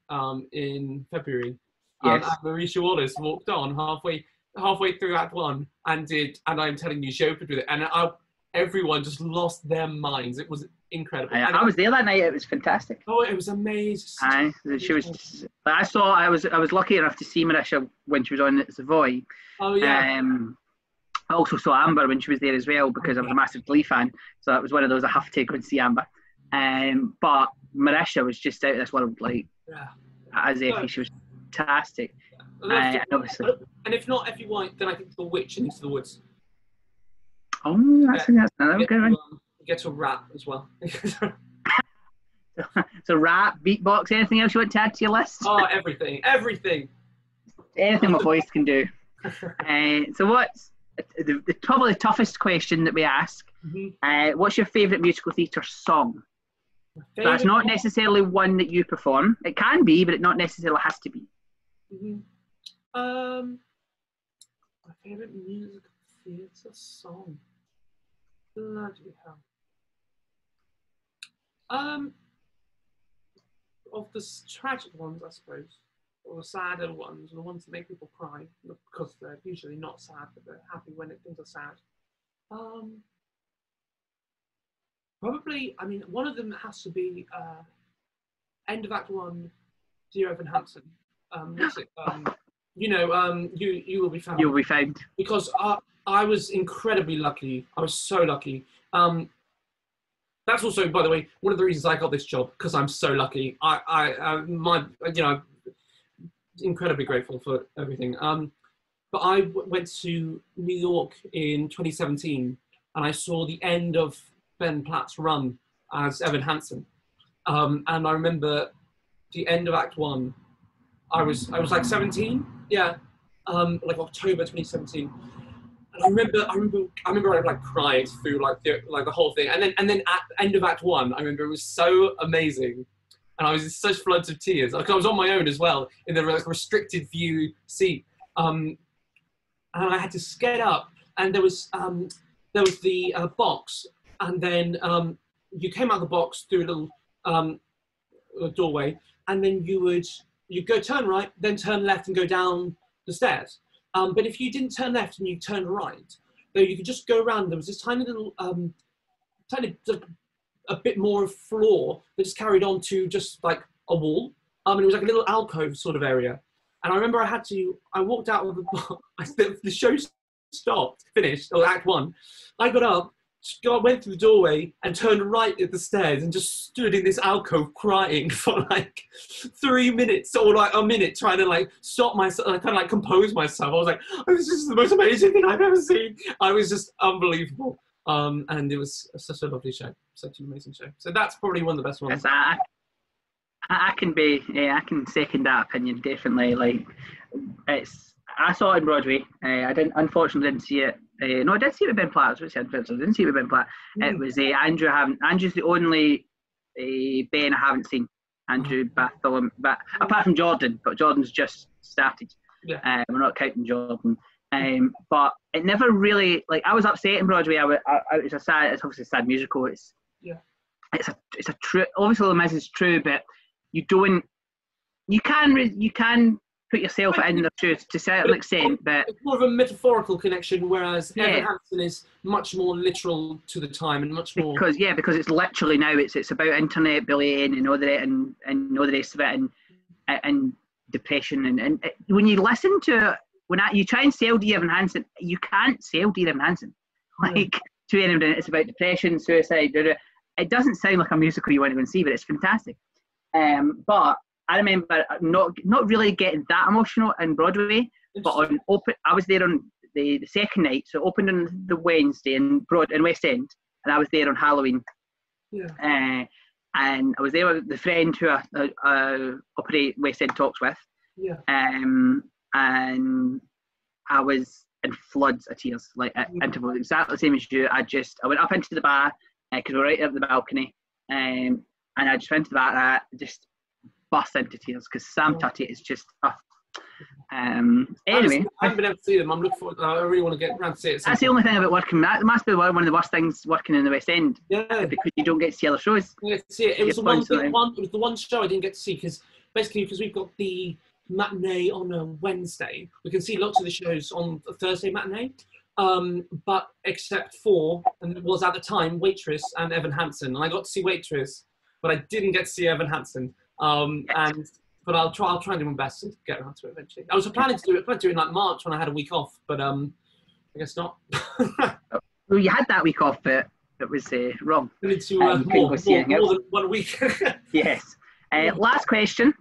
in February. Yes. And Marisha Wallace walked on halfway through Act 1 and I'm telling you, she opened with it, and everyone just lost their minds. It was incredible. I was there that night. It was fantastic. Oh, it was amazing. She was. I was lucky enough to see Marisha when she was on The Savoy. Oh yeah. I also saw Amber when she was there as well because I was a massive Glee fan. So that was one of those I have to go and see Amber. But Marisha was just out of this world, like as Effie. She was fantastic. Obviously. And if not Effie White, then I think The Witch in Into the Woods. Oh, that's another good one. Get to rap as well. So rap, beatbox, anything else you want to add to your list? Oh, everything. Anything my voice can do. So what's probably the toughest question that we ask? Mm-hmm. What's your favourite musical theatre song? That's not necessarily one that you perform. It can be, but it not necessarily has to be. Mm-hmm. My favourite musical theatre song. Bloody hell. Of the tragic ones, I suppose, or the sadder ones, or the ones that make people cry, because they're usually not sad, but they're happy when things are sad. Probably, I mean, one of them has to be end of Act 1, Dear Evan Hansen. What's it? You Will Be Found. You Will Be Found. Because I was incredibly lucky. I was so lucky. That's also, by the way, one of the reasons I got this job, because I'm so lucky. I'm incredibly grateful for everything. But I went to New York in 2017, and I saw the end of Ben Platt's run as Evan Hansen. And I remember the end of Act 1. I was like 17, like October 2017. And I remember I like cried through the whole thing, and then at the end of Act 1, I remember it was so amazing, and I was in such floods of tears. Like I was on my own as well in the restricted view seat, and I had to get up, and there was the box, and then you came out of the box through a little doorway, and then you'd go turn right, then turn left, and go down the stairs. But if you didn't turn left and you turned right, though you could just go around. There was this tiny little, a bit more of floor that just carried on to just like a wall. And it was like a little alcove sort of area. And I remember I walked out of the show finished, or Act 1. I got up went through the doorway and turned right at the stairs and just stood in this alcove crying for like 3 minutes or like a minute, trying to like stop myself, kind of like compose myself. I was like, oh, this is the most amazing thing I've ever seen. I was just unbelievable. And it was such a lovely show, such an amazing show. So that's probably one of the best ones. Yes, I can second that opinion, definitely. Like, I saw it in Broadway. Unfortunately didn't see it. No, I did see it with Ben Platt. I didn't see it with Ben Platt. It was Andrew's the only Ben I haven't seen. Andrew Bartholomew, but apart from Jordan, but Jordan's just started. Yeah. We're not counting Jordan. But it never really, like, I was upset in Broadway. It's obviously a sad musical. It's a true. Obviously, the message is true, but you can put yourself in the shoes to a certain extent, but it's more of a metaphorical connection, whereas Evan Hansen is much more literal to the time and much more because it's literally now it's about internet bullying and all the rest of it, and depression and when you listen to you try and sell Dear Evan Hansen, you can't sell Dear Evan Hansen to anyone. It's about depression, suicide. It doesn't sound like a musical you want to go and see, but it's fantastic. But I remember not really getting that emotional in Broadway, but I was there on the second night, so it opened on the Wednesday in West End, and I was there on Halloween. Yeah. And I was there with the friend who I operate West End Talks with. Yeah. And I was in floods of tears, like at intervals, exactly the same as you. I went up into the bar because we're right up the balcony, and I just went to the bar and I just burst into tears because Sam Tutty is just anyway. I haven't been able to see them. I'm looking forward. I really want to get around to see it. That's the only thing about working. That must be one of the worst things working in the West End. Yeah, because you don't get to see other shows. Yeah, see it. It was the one show I didn't get to see because we've got the matinee on a Wednesday. We can see lots of the shows on a Thursday matinee. But except for, and it was at the time, Waitress and Evan Hansen. And I got to see Waitress, but I didn't get to see Evan Hansen. But I'll try and do my best to get around to it eventually. I was planning to do it in like March when I had a week off, but I guess not. Well, you had that week off, but it was wrong. Into more than 1 week. Yes. Last question.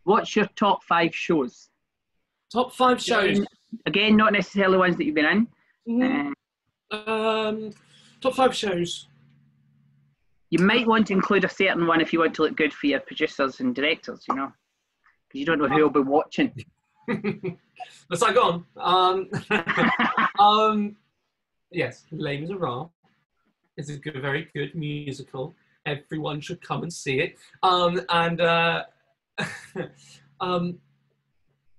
What's your top 5 shows? Top 5 shows. Again, not necessarily ones that you've been in. Top 5 shows. You might want to include a certain one if you want to look good for your producers and directors, because you don't know who will be watching. Let's not go on. Yes, Les Miserables is a very good musical. Everyone should come and see it.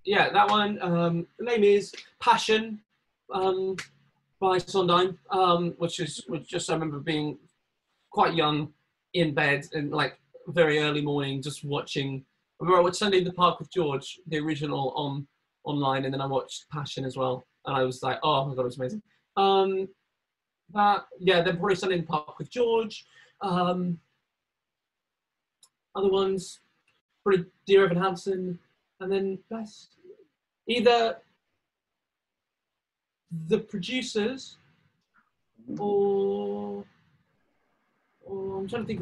Yeah, that one. Les Mis, Passion by Sondheim, which just I remember being quite young in bed and like very early morning just watching. I remember I watched Sunday in the Park with George, the original online, and then I watched Passion as well, and I was like, oh my god, it was amazing. Then probably Sunday in the Park with George. Other ones, probably Dear Evan Hansen, and then best either The Producers or I'm trying to think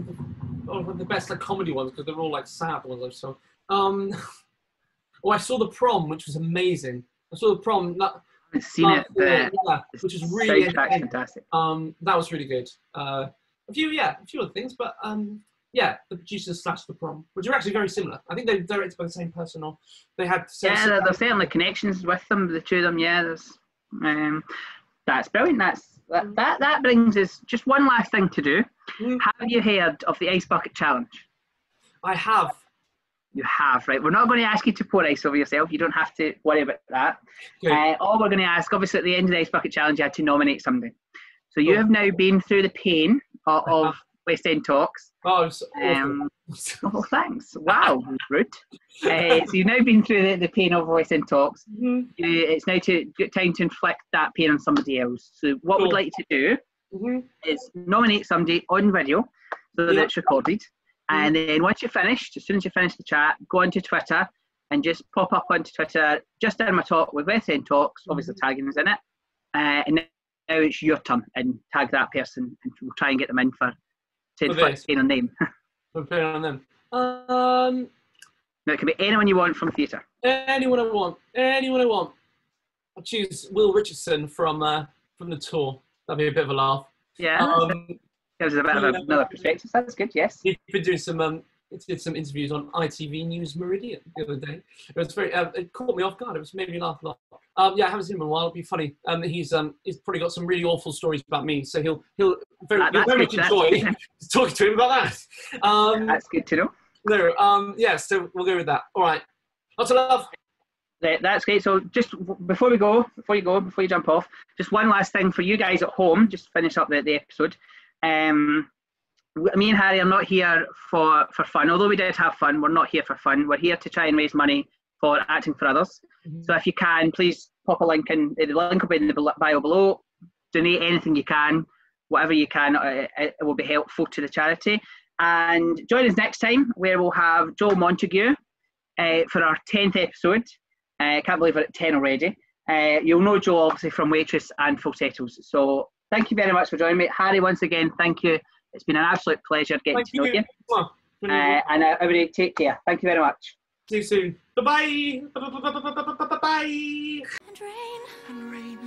of the best like comedy ones because they're all like sad ones. So, I saw The Prom, which was amazing. I saw The Prom. I haven't seen it, but which is really fantastic. That was really good. A few other things, but The Producers / The Prom, which are actually very similar. I think they're directed by the same person, or they had. There's certainly connections with them, the two of them. Yeah, that's brilliant. That brings us just one last thing to do. Have you heard of the Ice Bucket Challenge? I have. You have, right? We're not going to ask you to pour ice over yourself. You don't have to worry about that. All we're going to ask, obviously, at the end of the Ice Bucket Challenge, you had to nominate somebody. So you have now been through the pain of West End Talks. Oh, it was awful. Oh, thanks. Wow, rude. So you've now been through the pain of West End Talks. It's now time to inflict that pain on somebody else. So what we'd like to do is nominate somebody on video so that it's recorded. And then once you're finished, as soon as you finish the chat, go onto Twitter and just pop up onto Twitter, just in my talk with West End Talks, obviously tagging us in it. And it's your turn and tag that person, and we'll try and get them in for saying their name. We'll put it on them. Now, it can be anyone you want from theatre. Anyone I want. I'll choose Will Richardson from the tour. That'd be a bit of a laugh. Yeah, gives us a bit of another perspective. That's good. Yes. He's been doing some. Did some interviews on ITV News Meridian the other day. It was very. It caught me off guard. It made me laugh a lot. Yeah, I haven't seen him in a while. It'll be funny. He's probably got some really awful stories about me, so he'll very much enjoy talking to him about that. That's good to know. No, yeah. So we'll go with that. All right. Lots of love. That's great. So just before you jump off, just one last thing for you guys at home. Just to finish up the episode. Me and Harry are not here for fun. Although we did have fun, we're not here for fun. We're here to try and raise money for Acting for Others. Mm-hmm. So if you can, please pop a link in. The link will be in the bio below. Donate anything you can, whatever you can. It will be helpful to the charity. And join us next time, where we'll have Joel Montague for our 10th episode. I can't believe we're at 10 already. You'll know Joel obviously from Waitress and Falsettos. So thank you very much for joining me. Harry, once again, thank you. It's been an absolute pleasure getting to know you. And everybody take care. Thank you very much. See you soon. Bye-bye. Bye-bye. And rain.